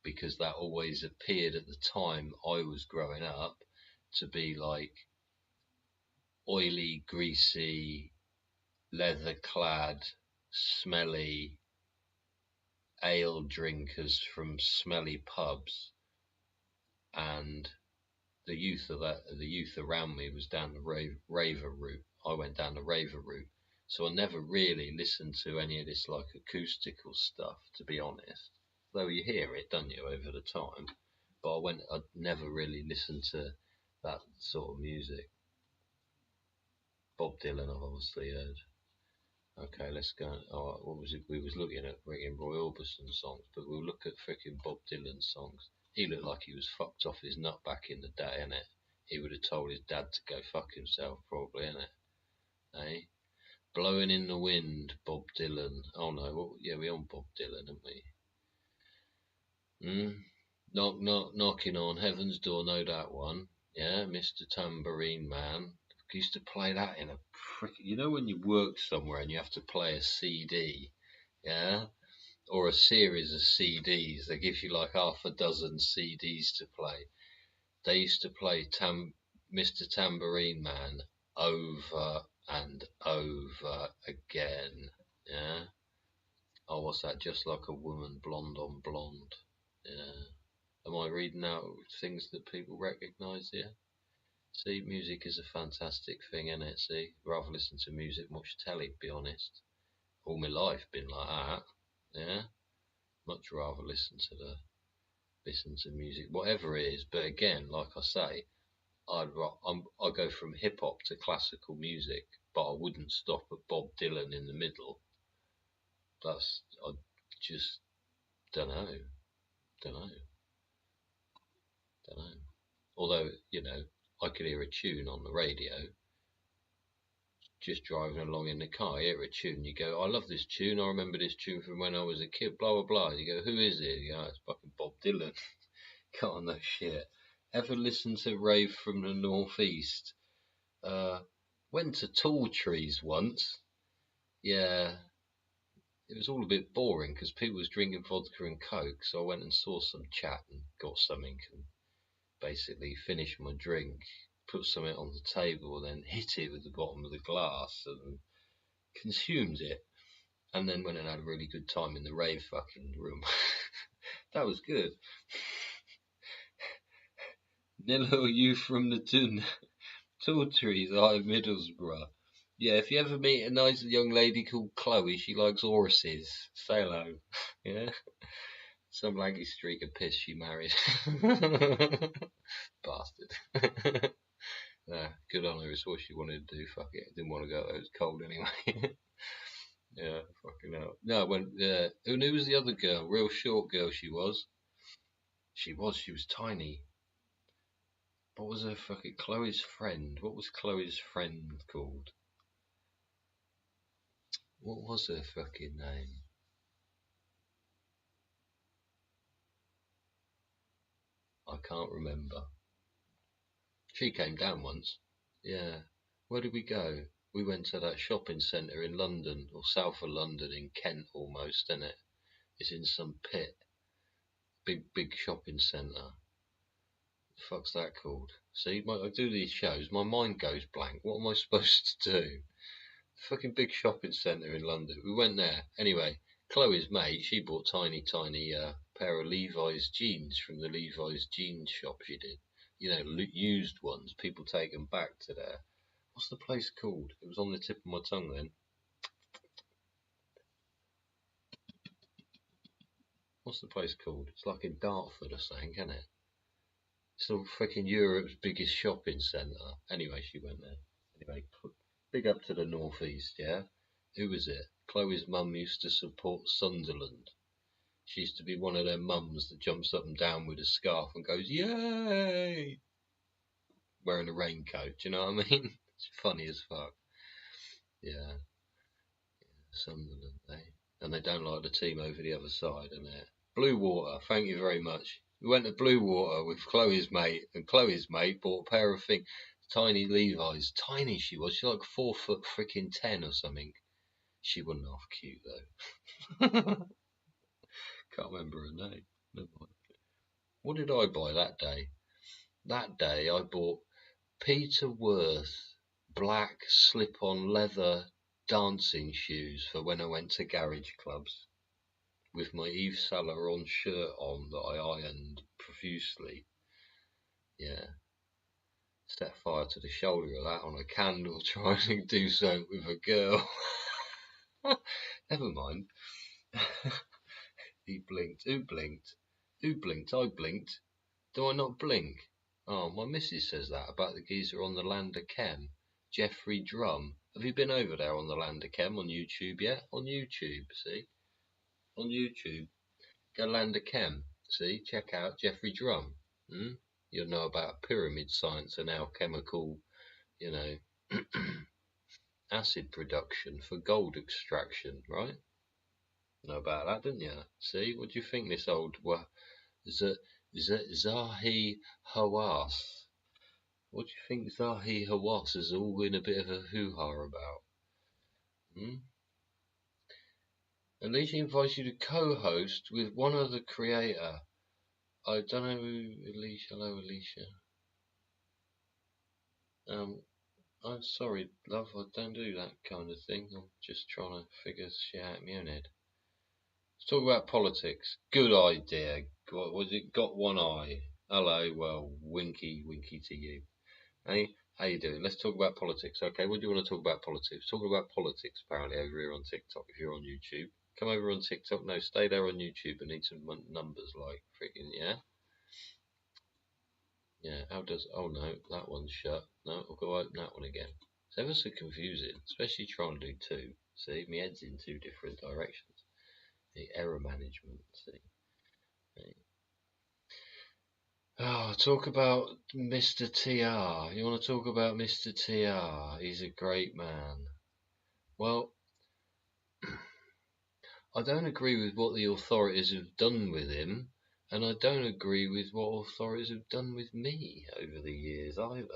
because that always appeared at the time I was growing up to be like oily, greasy, leather-clad, smelly ale drinkers from smelly pubs, and the youth around me was down the raver route. I went down the raver route, so I never really listened to any of this like acoustical stuff, to be honest. Though you hear it, don't you, over the time. But I never really listened to that sort of music. Bob Dylan, I've obviously heard. Okay, let's go. Oh, what was it? We was looking at bringing Roy Orbison songs, but we'll look at freaking Bob Dylan songs. He looked like he was fucked off his nut back in the day, innit? He would have told his dad to go fuck himself, probably, innit? Eh? Blowing in the Wind, Bob Dylan. Oh no, yeah, we on Bob Dylan, aren't we? Knock, knock, knocking on heaven's door, know that one. Yeah, Mr. Tambourine Man. I used to play that in a when you work somewhere and you have to play a CD, yeah? or a series of CDs. They give you like half a dozen CDs to play. They used to play Mr. Tambourine Man over and over again. Yeah. Oh, what's that? Just Like a Woman, Blonde on Blonde. Yeah. Am I reading out things that people recognise here? See, music is a fantastic thing, isn't it? See, rather listen to music, watch telly, to be honest. All my life been like that. Yeah. Much rather listen to music, whatever it is. But again, like I say, I go from hip hop to classical music, but I wouldn't stop at Bob Dylan in the middle. I just don't know, don't know, don't know. Although I could hear a tune on the radio, just driving along in the car, hear a tune, you go, I love this tune, I remember this tune from when I was a kid, blah blah blah. You go, who is it? You go, it's fucking Bob Dylan. Can't on that shit. Ever listen to Rave from the Northeast? Went to Tall Trees once. Yeah, it was all a bit boring because people was drinking vodka and coke. So I went and saw some chat and got something and basically finished my drink, put something on the table, and then hit it with the bottom of the glass and consumed it. And then went and had a really good time in the rave fucking room. That was good. Nillo, you from the Tall Trees, I Middlesbrough. Yeah, if you ever meet a nice young lady called Chloe, she likes horses. Say hello. Yeah? Some lanky streak of piss she married. Bastard. Nah, good on her. It's what she wanted to do. Fuck it. Didn't want to go. It was cold anyway. Yeah, fucking hell. No, who was the other girl? Real short girl she was. She was tiny. What was her fucking Chloe's friend? What was Chloe's friend called? What was her fucking name? I can't remember. She came down once. Yeah. Where did we go? We went to that shopping centre in London, or south of London, in Kent almost, isn't it? It's in some pit. Big shopping centre. The fuck's that called? See, I do these shows, my mind goes blank. What am I supposed to do? Fucking big shopping centre in London. We went there. Anyway, Chloe's mate, she bought tiny pair of Levi's jeans from the Levi's jeans shop she did. Used ones. People take them back to there. What's the place called? It was on the tip of my tongue then. What's the place called? It's like in Dartford or something, isn't it? It's all freaking Europe's biggest shopping centre. Anyway, she went there. Anyway, big up to the northeast, yeah? Who was it? Chloe's mum used to support Sunderland. She used to be one of them mums that jumps up and down with a scarf and goes, yay! Wearing a raincoat, do you know what I mean? It's funny as fuck. Yeah, Sunderland, eh? And they don't like the team over the other side, innit? Blue Water, thank you very much. We went to Blue Water with Chloe's mate, and Chloe's mate bought a pair of tiny Levi's. Tiny she was. She's like 4 foot freaking 10 or something. She wasn't half cute though. Can't remember her name. Never mind. What did I buy that day? That day I bought Peter Worth black slip-on leather dancing shoes for when I went to garage clubs, with my Yves Saint Laurent shirt on that I ironed profusely. Yeah. Set fire to the shoulder of that on a candle trying to do something with a girl. Never mind. He blinked. Who blinked? Who blinked? I blinked. Do I not blink? Oh, my missus says that about the geezer on the Land of Chem. Jeffrey Drum. Have you been over there on the Land of Chem on YouTube yet? On YouTube, see? On YouTube. Go Land of Chem. See? Check out Jeffrey Drum. You'll know about pyramid science and alchemical, acid production for gold extraction, right? Know about that, didn't you? See? What do you think this old... Zahi Hawass. What do you think Zahi Hawass is all in a bit of a hoo-ha about? Alicia invites you to co-host with one other creator. I don't know who Alicia. Hello, Alicia. I'm sorry, love. I don't do that kind of thing. I'm just trying to figure shit out in my own head. Let's talk about politics. Good idea. What was it? Got one eye. Hello. Well, winky to you. Hey, how you doing? Let's talk about politics. Okay, what do you want to talk about politics? Talking about politics apparently over here on TikTok. If you're on YouTube, come over on TikTok. No, stay there on YouTube. I need some numbers like freaking yeah. Yeah, how does... Oh no, that one's shut. No, I'll go open that one again. It's ever so confusing, especially trying to do two. See, my head's in two different directions. The error management, see. Oh, talk about Mr. TR. You want to talk about Mr. TR? He's a great man. Well, I don't agree with what the authorities have done with him, and I don't agree with what authorities have done with me over the years either.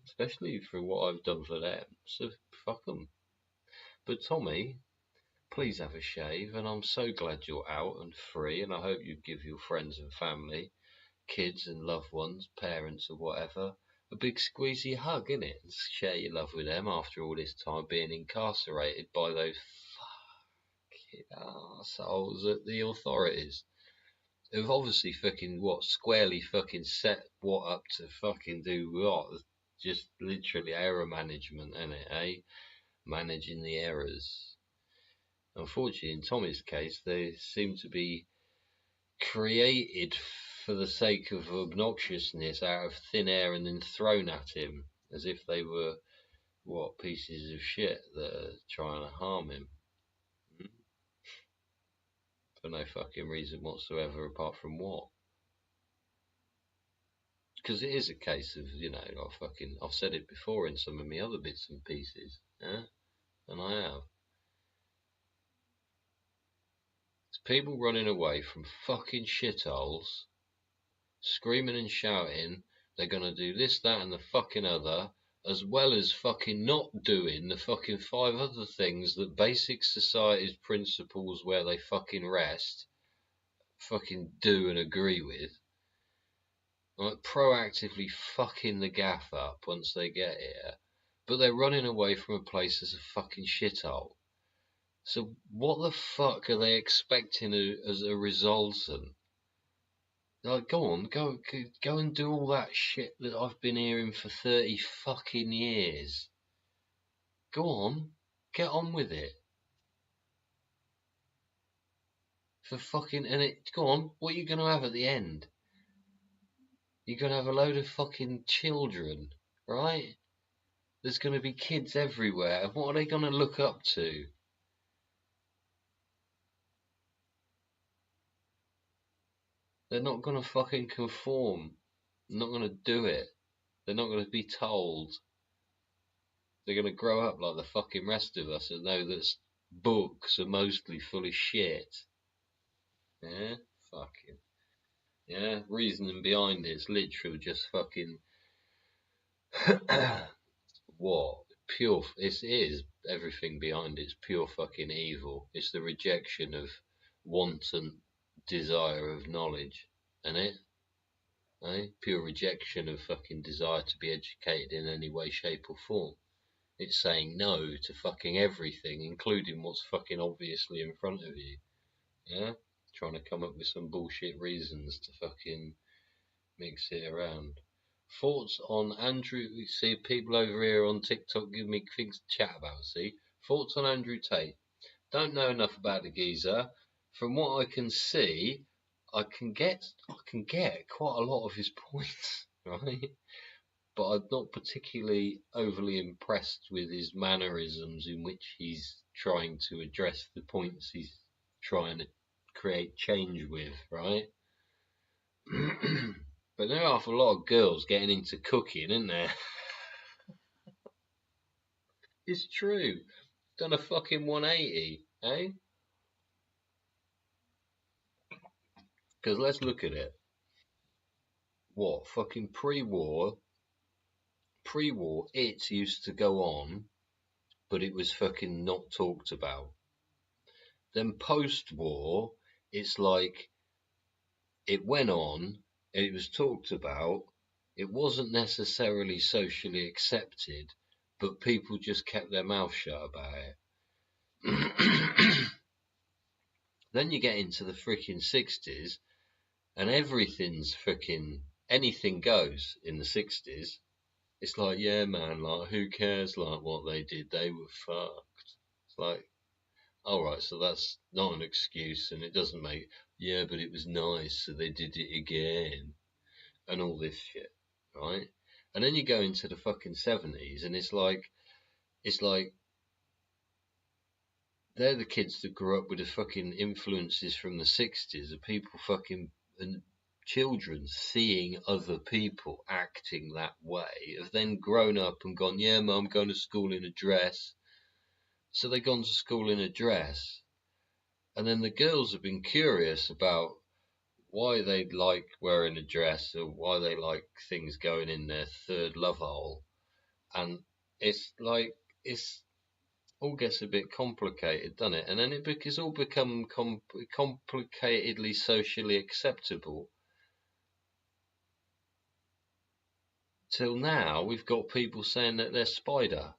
Especially for what I've done for them, so fuck them. But Tommy, please have a shave, and I'm so glad you're out and free, and I hope you give your friends and family, kids and loved ones, parents or whatever, a big squeezy hug, innit? And share your love with them after all this time being incarcerated by those fucking arseholes at the authorities. Who've obviously fucking squarely fucking set what up to fucking do what? Just literally error management, innit, eh? Managing the errors. Unfortunately, in Tommy's case, they seem to be created for the sake of obnoxiousness out of thin air and then thrown at him as if they were, pieces of shit that are trying to harm him. For no fucking reason whatsoever apart from what? Because it is a case of, I've said it before in some of my other bits and pieces, yeah? And I have. It's people running away from fucking shitholes, screaming and shouting they're gonna do this, that, and the fucking other, as well as fucking not doing the fucking 5 other things that basic society's principles where they fucking rest fucking do and agree with. Like proactively fucking the gaff up once they get here, but they're running away from a place that's a fucking shithole. So what the fuck are they expecting as a resultant? Like, go on, go and do all that shit that I've been hearing for 30 fucking years. Go on, get on with it. For fucking, and it, go on, what are you going to have at the end? You're going to have a load of fucking children, right? There's going to be kids everywhere, and what are they going to look up to? They're not going to fucking conform. They're not going to do it. They're not going to be told. They're going to grow up like the fucking rest of us and know that books are mostly full of shit. Yeah? Fucking. Yeah? Reasoning behind it's literal just fucking... what? Pure... It is. Everything behind it's pure fucking evil. It's the rejection of wanton desire of knowledge. Isn't it? Eh? Pure rejection of fucking desire to be educated in any way, shape or form. It's saying no to fucking everything, including what's fucking obviously in front of you. Yeah? Trying to come up with some bullshit reasons to fucking mix it around. Thoughts on Andrew... See, people over here on TikTok give me things to chat about, see? Thoughts on Andrew Tate. Don't know enough about the geezer. From what I can see, I can get quite a lot of his points, right? But I'm not particularly overly impressed with his mannerisms in which he's trying to address the points he's trying to create change with, right? But there are a lot of girls getting into cooking, isn't there? It's true. Done a fucking 180, eh? Because let's look at it. What, fucking pre-war, it used to go on, but it was fucking not talked about. Then post-war, it's like it went on, it was talked about, it wasn't necessarily socially accepted, but people just kept their mouth shut about it. Then you get into the freaking 60s, and everything's freaking, anything goes in the 60s. It's like, yeah, man, like, who cares, like, what they did? They were fucked. It's like, alright, so that's not an excuse, and it doesn't make, yeah, but it was nice, so they did it again, and all this shit, right? And then you go into the fucking 70s, and it's like, they're the kids that grew up with the fucking influences from the 60s of people fucking, and children seeing other people acting that way, have then grown up and gone, yeah, mum, I'm going to school in a dress. So they've gone to school in a dress. And then the girls have been curious about why they like wearing a dress or why they like things going in their third love hole. And it's like, it's all gets a bit complicated, doesn't it? And then it's all become complicatedly socially acceptable. Till now, we've got people saying that they're spider.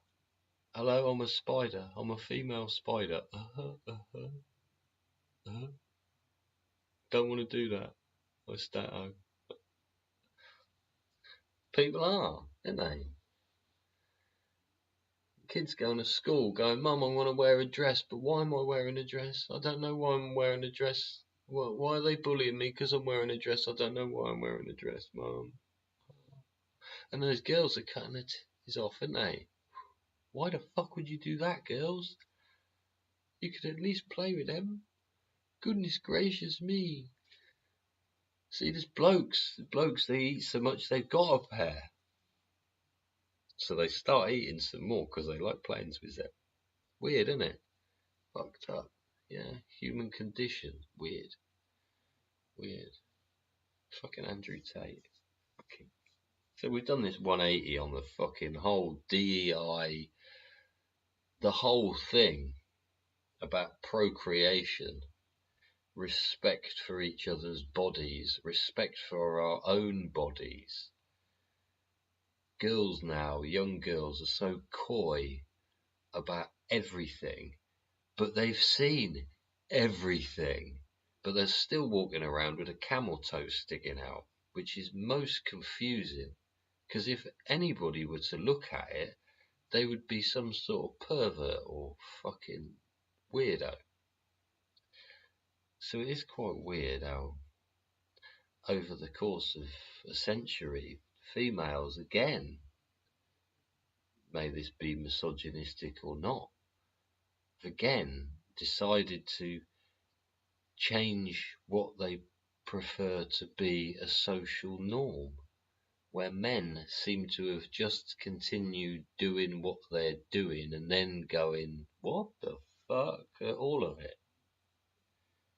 Hello, I'm a spider. I'm a female spider. Don't want to do that. What's that? People are, aren't they? Kids going to school going, Mum, I want to wear a dress, but why am I wearing a dress? I don't know why I'm wearing a dress. Why are they bullying me because I'm wearing a dress? I don't know why I'm wearing a dress, Mum. And those girls are cutting their titties off, aren't they? Why the fuck would you do that, girls? You could at least play with them. Goodness gracious me. See, there's blokes, they eat so much they've got a pair. So they start eating some more because they like playing with them. Weird, isn't it? Fucked up. Yeah, human condition. Weird. Fucking Andrew Tate. Okay. So we've done this 180 on the fucking whole DEI, the whole thing about procreation, respect for each other's bodies, respect for our own bodies. Girls now, young girls, are so coy about everything, but they've seen everything, but they're still walking around with a camel toe sticking out, which is most confusing, because if anybody were to look at it, they would be some sort of pervert or fucking weirdo. So it is quite weird how over the course of a century, females again, may this be misogynistic or not, again decided to change what they prefer to be a social norm, where men seem to have just continued doing what they're doing and then going, what the fuck, at all of it.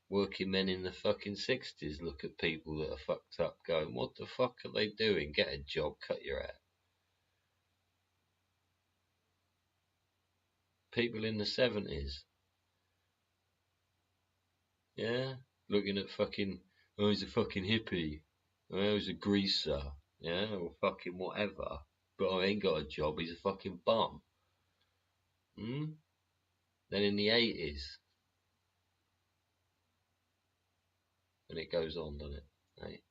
Working men in the fucking 60s look at people that are fucked up going, what the fuck are they doing? Get a job, cut your hair. People in the 70s, yeah, looking at fucking, oh, he's a fucking hippie, oh, he's a greaser, yeah, or fucking whatever, but I ain't got a job, he's a fucking bum. Then in the 80s, and it goes on, doesn't it? Right?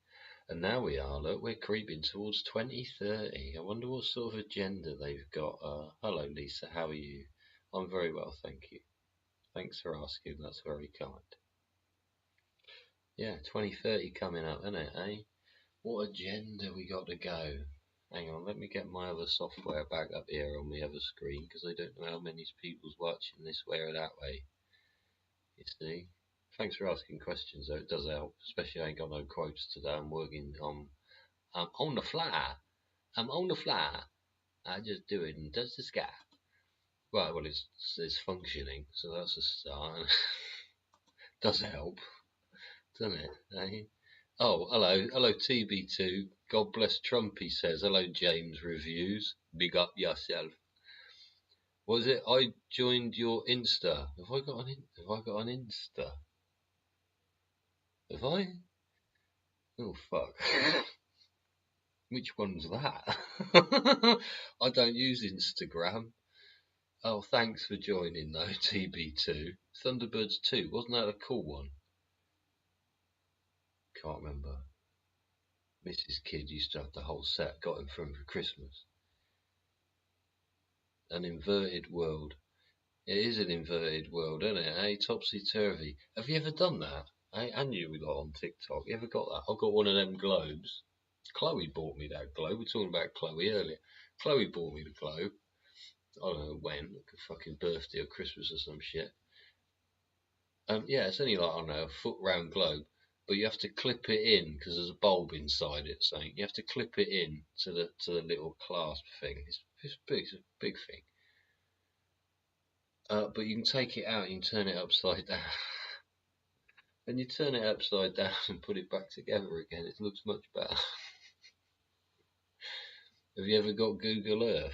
And now we are, look, we're creeping towards 2030. I wonder what sort of agenda they've got. Hello, Lisa, how are you? I'm very well, thank you. Thanks for asking, that's very kind. Yeah, 2030 coming up, isn't it, eh? What agenda we got to go? Hang on, let me get my other software back up here on the other screen, because I don't know how many people's watching this way or that way. You see? Thanks for asking questions, though. It does help, especially I ain't got no quotes today. I'm working on... I'm on the fly. I just do it and touch the sky. Well, it's functioning, so that's a start. Does help, doesn't it? Eh? Oh, hello TB2. God bless Trump, he says. Hello James Reviews. Big up yourself. Was it? I joined your Insta. Have I got an Insta? Have I? Oh fuck. Which one's that? I don't use Instagram. Oh, thanks for joining though, TB2. Thunderbirds 2, wasn't that a cool one? Can't remember. Mrs. Kidd used to have the whole set, got him for Christmas. An inverted world. It is an inverted world, isn't it? Hey, topsy-turvy. Have you ever done that? Hey, and you lot on TikTok. You ever got that? I've got one of them globes. Chloe bought me that globe. We were talking about Chloe earlier. Chloe bought me the globe. I don't know when, like a fucking birthday or Christmas or some shit. Yeah, it's only like, I don't know, a foot round globe, but you have to clip it in because there's a bulb inside it. So you have to clip it in to the little clasp thing. It's big. It's a big thing. But you can take it out. You can turn it upside down. And you turn it upside down and put it back together again. It looks much better. Have you ever got Google Earth?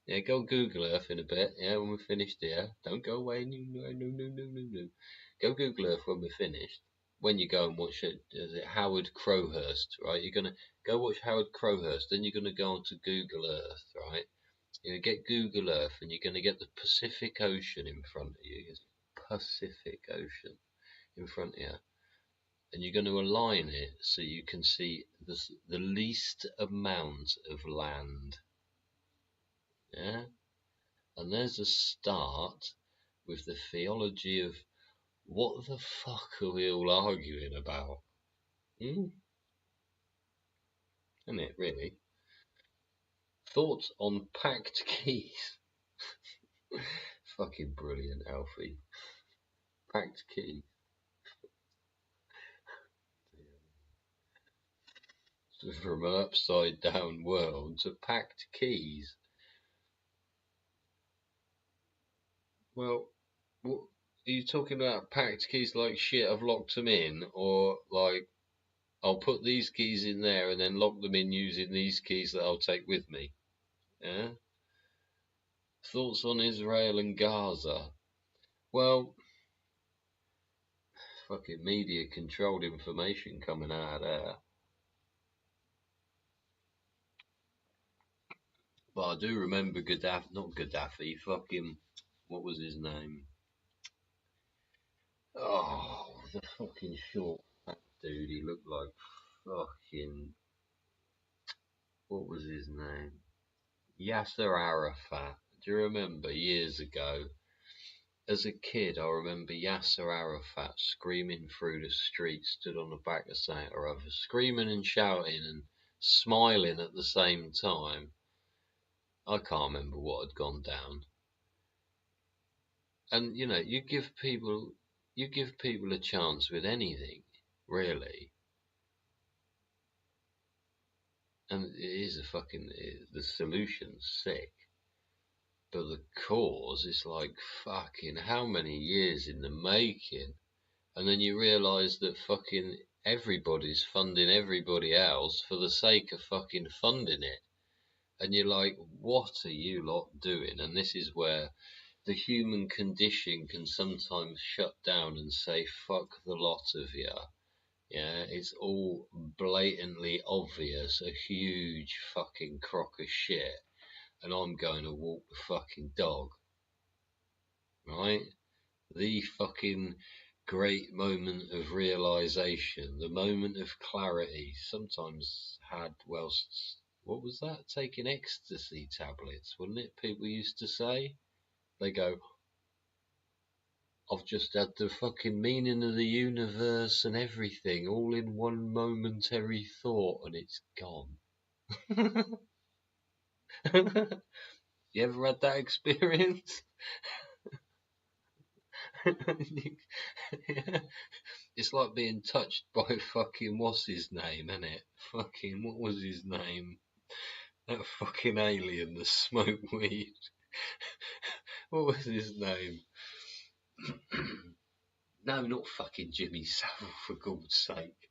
Yeah, go Google Earth in a bit. Yeah, when we're finished here. Don't go away. No. Go Google Earth when we're finished. When you go and watch it, is it Howard Crowhurst, right? You're going to go watch Howard Crowhurst. Then you're going to go onto Google Earth, right? You're going to get Google Earth and you're going to get the Pacific Ocean in front of you. It's Pacific Ocean in front of you. And you're going to align it so you can see the least amount of land. Yeah? And there's a start with the theology of what the fuck are we all arguing about? Isn't it, really? Thoughts on packed keys? Fucking brilliant, Alfie. Packed keys. From an upside down world to packed keys. Well, what, are you talking about packed keys like shit, I've locked them in? Or like, I'll put these keys in there and then lock them in using these keys that I'll take with me? Yeah? Thoughts on Israel and Gaza? Well, fucking media controlled information coming out of there. But I do remember Gaddafi, not Gaddafi, fucking, what was his name? Oh, the fucking short fat dude, he looked like fucking, what was his name? Yasser Arafat. Do you remember years ago? As a kid, I remember Yasser Arafat screaming through the street, stood on the back of something or other, screaming and shouting and smiling at the same time. I can't remember what had gone down. And you know, you give people a chance with anything, really. And it is the solution's sick. But the cause is like fucking how many years in the making? And then you realise that fucking everybody's funding everybody else for the sake of fucking funding it. And you're like, what are you lot doing? And this is where the human condition can sometimes shut down and say, fuck the lot of you. Yeah, it's all blatantly obvious, a huge fucking crock of shit. And I'm going to walk the fucking dog. Right? The fucking great moment of realization, the moment of clarity, sometimes had whilst, what was that? Taking ecstasy tablets, wasn't it? People used to say. They go, I've just had the fucking meaning of the universe and everything all in one momentary thought and it's gone. You ever had that experience? It's like being touched by fucking what's his name, isn't it? Fucking what was his name? That fucking alien that smoked weed. What was his name? No, not fucking Jimmy Savile, for God's sake.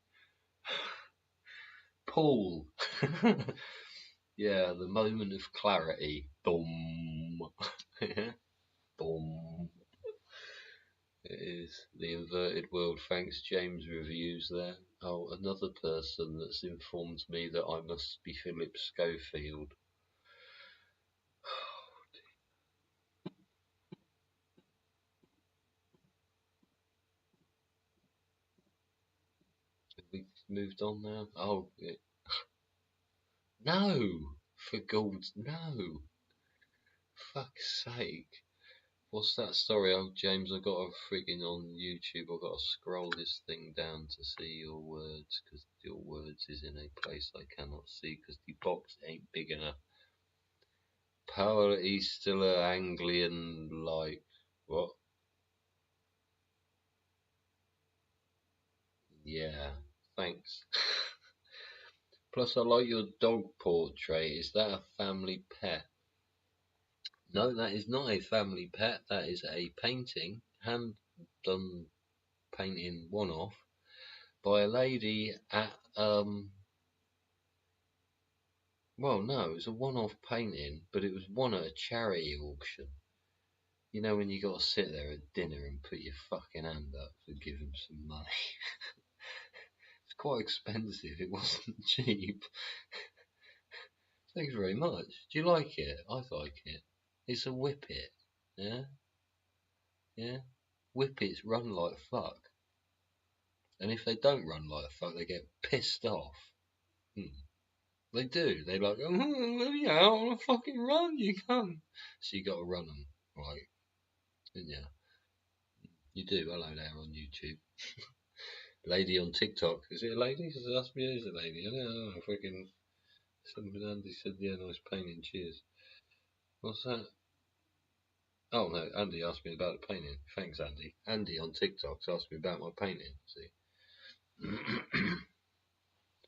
Paul. Yeah, the moment of clarity. Boom. Boom. It is the inverted world. Thanks, James Reviews there. Oh, another person that's informed me that I must be Philip Schofield. Have we moved on now? Oh, yeah. No! For God's no! Fuck's sake. What's that? Sorry, oh James, I got a friggin' on YouTube. I got to scroll this thing down to see your words, because your words is in a place I cannot see, because the box ain't big enough. Power Easterler Anglian like what? Yeah, thanks. Plus, I like your dog portrait. Is that a family pet? No, that is not a family pet. That is a painting, hand done painting one off by a lady at well, no, it was a one off painting, but it was one at a charity auction. You know when you got to sit there at dinner and put your fucking hand up to give them some money. It's quite expensive. It wasn't cheap. Thanks very much. Do you like it? I like it. It's a whippet. Yeah? Yeah? Whippets run like fuck. And if they don't run like fuck, they get pissed off. They do. They like, let me out, I want to fucking run, you cunt. So you got to run them, right? Yeah, you do. Hello there on YouTube. Lady on TikTok. Is it a lady? Does it ask me who's a lady? I don't know. Freaking something Andy said, yeah, nice painting. Cheers. What's that? Oh no, Andy asked me about the painting. Thanks, Andy. Andy on TikTok's asked me about my painting. See.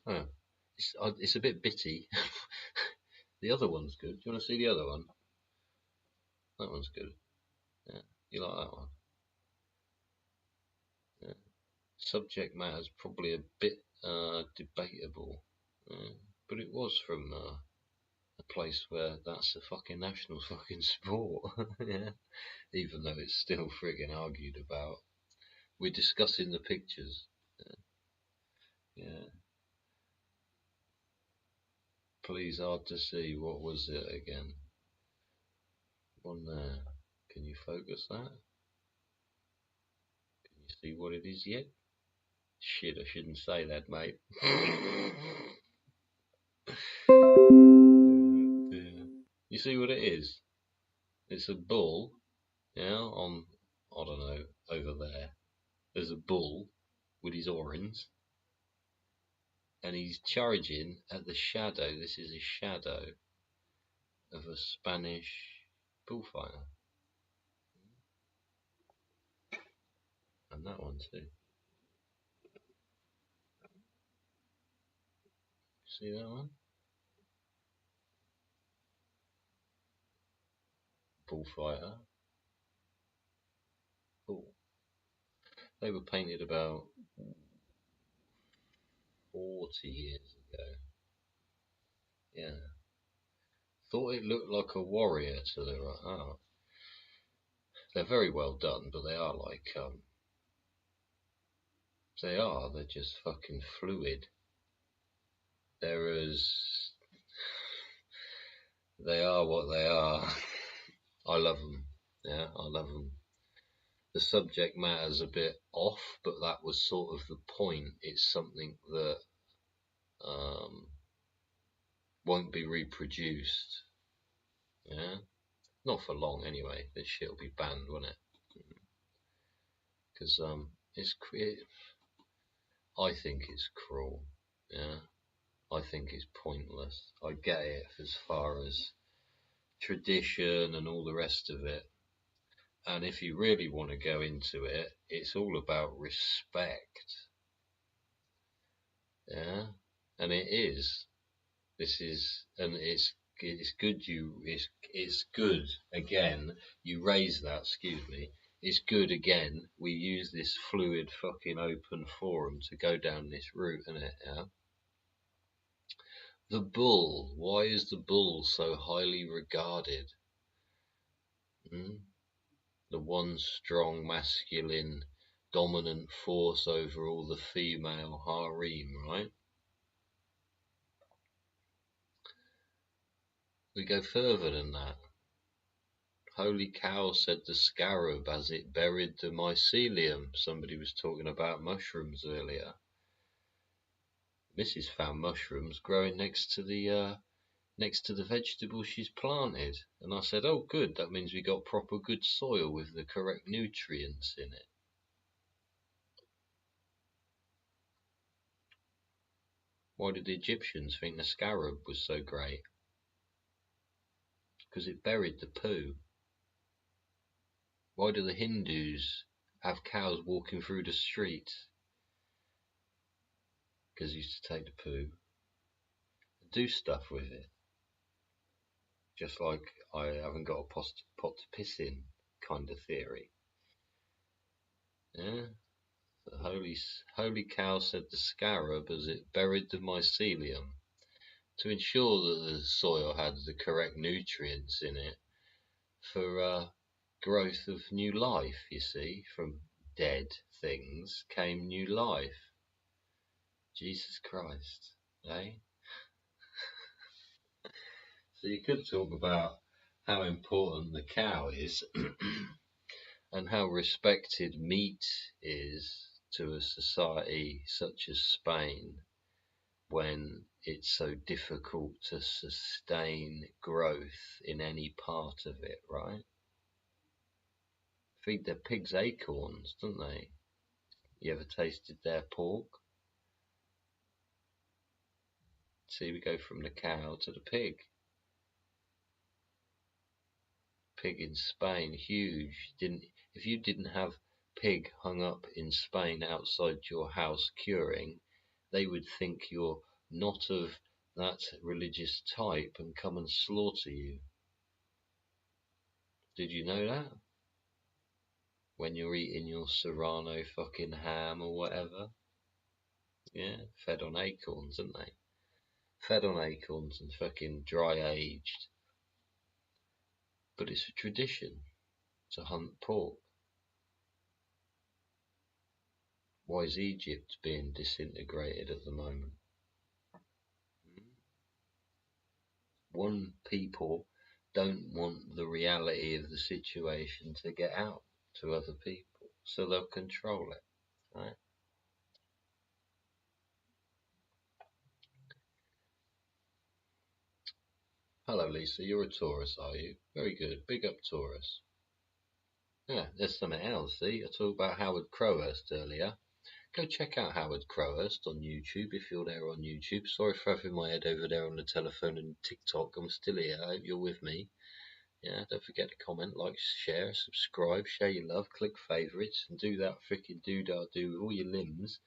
Oh, it's a bit bitty. The other one's good. Do you want to see the other one? That one's good. Yeah, you like that one? Yeah. Subject matter's probably a bit debatable, but it was from a place where that's a fucking national fucking sport. Yeah, even though it's still friggin' argued about. We're discussing the pictures. Yeah. Please, hard to see. What was it again? One there. Can you focus that? Can you see what it is yet? Shit, I shouldn't say that, mate. You see what it is? It's a bull, yeah, on, I don't know, over there. There's a bull with his horns, and he's charging at the shadow. This is a shadow of a Spanish bullfighter. And that one too. See that one? Bullfighter. Bull. They were painted about 40 years ago. Yeah. Thought it looked like a warrior to the right. Oh. They're very well done, but they are like, they're just fucking fluid. They are what they are. I love them. Yeah, I love them. The subject matter's a bit off, but that was sort of the point. It's something that won't be reproduced. Yeah, not for long anyway. This shit will be banned, won't it? Because I think it's cruel. Yeah, I think it's pointless. I get it as far as tradition and all the rest of it. And if you really want to go into it, it's all about respect. Yeah, and it is. This is, and it's good. It's good again. You raise that. Excuse me. It's good again. We use this fluid fucking open forum to go down this route, isn't it? Yeah. The bull. Why is the bull so highly regarded? Mm? The one strong masculine dominant force over all the female harem, right? We go further than that. Holy cow, said the scarab as it buried the mycelium. Somebody was talking about mushrooms earlier. Mrs. found mushrooms growing next to the vegetable she's planted, and I said, "Oh, good. That means we got proper good soil with the correct nutrients in it." Why did the Egyptians think the scarab was so great? Because it buried the poo. Why do the Hindus have cows walking through the streets? Because they used to take the poo and do stuff with it. Just like I haven't got a pot to piss in kind of theory. Yeah? The holy cow, said the scarab as it buried the mycelium, to ensure that the soil had the correct nutrients in it for growth of new life. You see, from dead things came new life. Jesus Christ, eh? So you could talk about how important the cow is and how respected meat is to a society such as Spain, when it's so difficult to sustain growth in any part of it, right? Feed their pigs acorns, don't they? You ever tasted their pork? See, we go from the cow to the pig. Pig in Spain, huge. If you didn't have pig hung up in Spain outside your house curing, they would think you're not of that religious type and come and slaughter you. Did you know that? When you're eating your Serrano fucking ham or whatever. Yeah, fed on acorns, aren't they? Fed on acorns and fucking dry aged. But it's a tradition to hunt pork. Why is Egypt being disintegrated at the moment? One people don't want the reality of the situation to get out to other people, so they'll control it, right? Hello, Lisa. You're a Taurus, are you? Very good. Big up, Taurus. Yeah, there's something else. See, I talked about Howard Crowhurst earlier. Go check out Howard Crowhurst on YouTube if you're there on YouTube. Sorry for having my head over there on the telephone and TikTok. I'm still here. I hope you're with me. Yeah, don't forget to comment, like, share, subscribe, share your love, click favourites, and do that freaking do with all your limbs.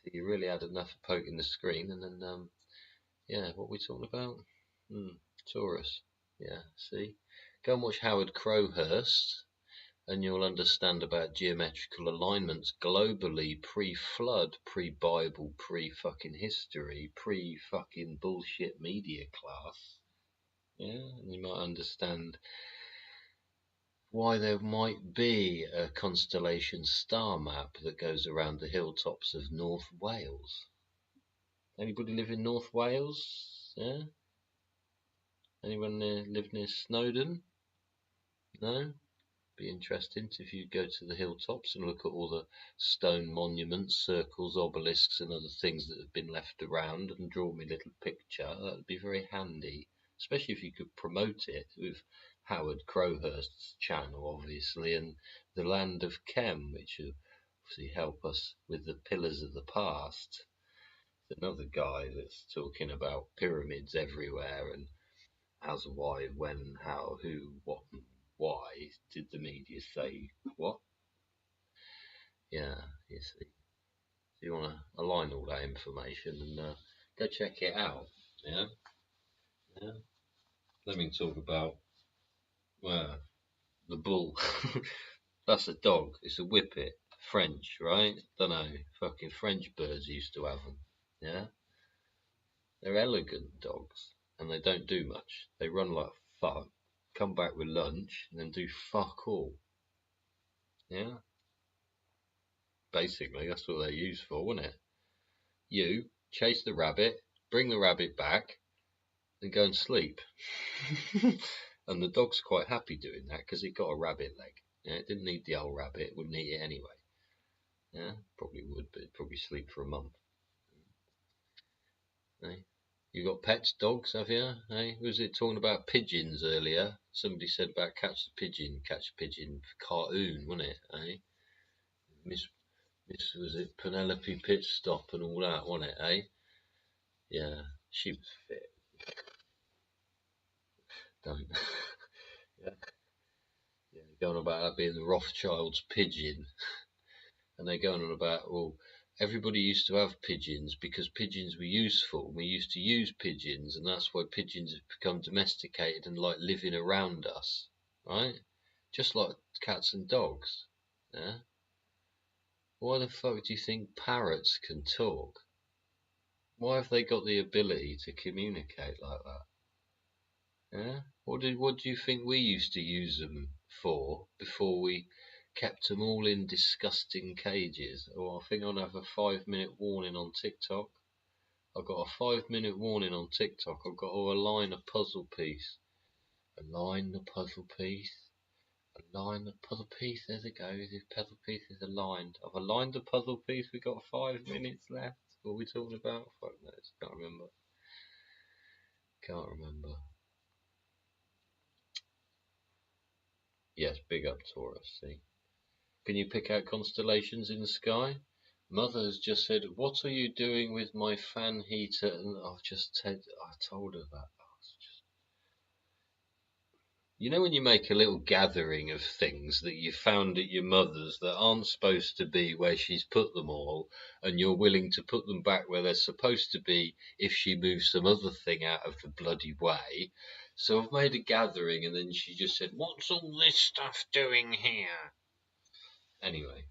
So you really had enough of poking the screen. And then, yeah, what are we talking about? Taurus. Yeah, see? Go and watch Howard Crowhurst, and you'll understand about geometrical alignments globally, pre-flood, pre-Bible, pre-fucking history, pre-fucking bullshit media class. Yeah, and you might understand why there might be a constellation star map that goes around the hilltops of North Wales. Anybody live in North Wales? Yeah? Anyone live near Snowdon? No? Be interesting if you go to the hilltops and look at all the stone monuments, circles, obelisks and other things that have been left around and draw me a little picture. That would be very handy, especially if you could promote it with Howard Crowhurst's channel, obviously, and the Land of Kem, which will obviously help us with the pillars of the past. There's another guy that's talking about pyramids everywhere and as, why, when, how, who, what, and why did the media say what? Yeah, you see. So you want to align all that information and go check it out. Yeah, yeah. Let me talk about the bull. That's a dog. It's a whippet. French, right? Don't know. Fucking French birds used to have them. Yeah, they're elegant dogs and they don't do much. They run like fuck, come back with lunch, and then do fuck all. Yeah? Basically, that's what they're used for, wasn't it? You chase the rabbit, bring the rabbit back, and go and sleep. And the dog's quite happy doing that because it got a rabbit leg. Yeah, it didn't need the old rabbit, it wouldn't eat it anyway. Yeah, probably would, but it'd probably sleep for a month. Hey? You got pets, dogs, have you? Hey? Was it talking about pigeons earlier? Somebody said about catch a pigeon cartoon, wasn't it? Hey? Miss was it Penelope Pitstop and all that, wasn't it? Eh? Yeah, she was fit. Don't. Yeah, yeah. Going about that being the Rothschild's pigeon, and they're going on about, well, everybody used to have pigeons because pigeons were useful. We used to use pigeons, and that's why pigeons have become domesticated and like living around us, right? Just like cats and dogs. Yeah. Why the fuck do you think parrots can talk? Why have they got the ability to communicate like that? Yeah. What do you think we used to use them for before we kept them all in disgusting cages? Oh, I think I'll have a 5-minute warning on TikTok. I've got a 5-minute warning on TikTok. I've got to align a puzzle piece. Align the puzzle piece. Align the puzzle piece. There it goes. This puzzle piece is aligned. I've aligned the puzzle piece. We've got 5 minutes left. What are we talking about? Fuck knows. Can't remember. Can't remember. Yes, big up Taurus. See. Can you pick out constellations in the sky? Mother has just said, "What are you doing with my fan heater?" And I've just I told her that. You know when you make a little gathering of things that you found at your mother's that aren't supposed to be where she's put them all, and you're willing to put them back where they're supposed to be if she moves some other thing out of the bloody way. So I've made a gathering, and then she just said, "What's all this stuff doing here?" Anyway,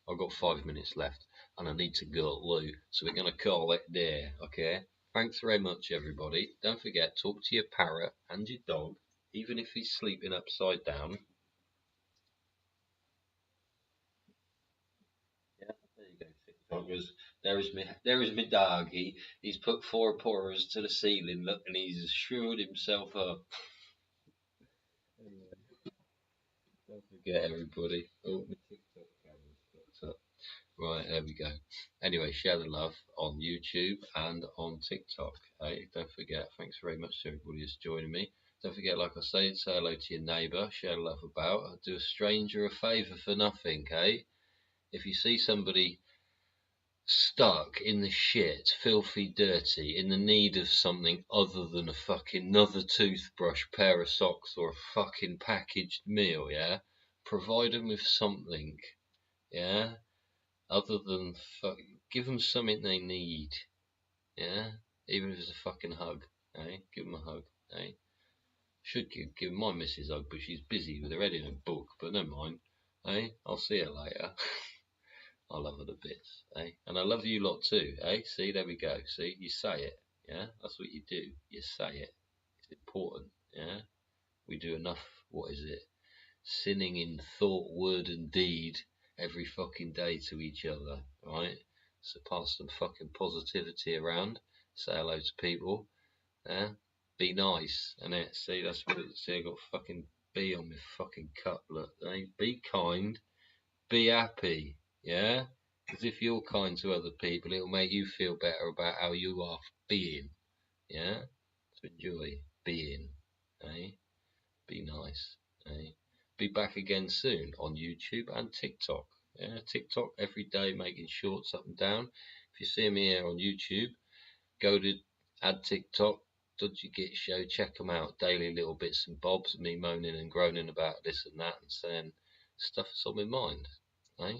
I've got 5 minutes left and I need to go loo, so we're going to call it there, okay? Thanks very much, everybody. Don't forget, talk to your parrot and your dog, even if he's sleeping upside down. Yeah, there you go, TikTokers. There is me doggy. He's put 4 paws to the ceiling, look, and he's shriveled himself up. Anyway, don't forget, everybody. Oh, my TikTok camera's fucked up. Right, there we go. Anyway, share the love on YouTube and on TikTok. Hey, don't forget, thanks very much to everybody who's joining me. Don't forget, like I say hello to your neighbour, share the love about, do a stranger a favour for nothing, eh? If you see somebody stuck in the shit, filthy, dirty, in the need of something other than a fucking another toothbrush, pair of socks, or a fucking packaged meal, yeah? Provide them with something, yeah? Other than give them something they need, yeah? Even if it's a fucking hug, eh? Give them a hug, eh? Should give my missus a hug, but she's busy with her head in a book, but never mind, eh? I'll see her later. I love her to bits, eh? And I love you lot too, eh? See, there we go, see, you say it, yeah? That's what you do, you say it. It's important, yeah? We do enough, what is it? Sinning in thought, word, and deed every fucking day to each other, right? So pass some fucking positivity around. Say hello to people. Yeah? Be nice, and it. See, that's what it. See, I got fucking B on my fucking cutlet. Eh? Be kind. Be happy. Yeah. Because if you're kind to other people, it'll make you feel better about how you are being. Yeah. So enjoy being. Eh? Be nice. Eh? Be back again soon on YouTube and TikTok. Yeah, TikTok every day making shorts up and down. If you see me here on YouTube, go to add TikTok, Dodgy Git Show, check them out. Daily little bits and bobs of me moaning and groaning about this and that and saying stuff that's on my mind. Eh?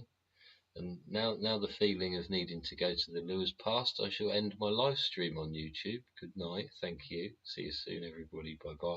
And now the feeling of needing to go to the loo has passed, I shall end my live stream on YouTube. Good night, thank you. See you soon, everybody. Bye bye.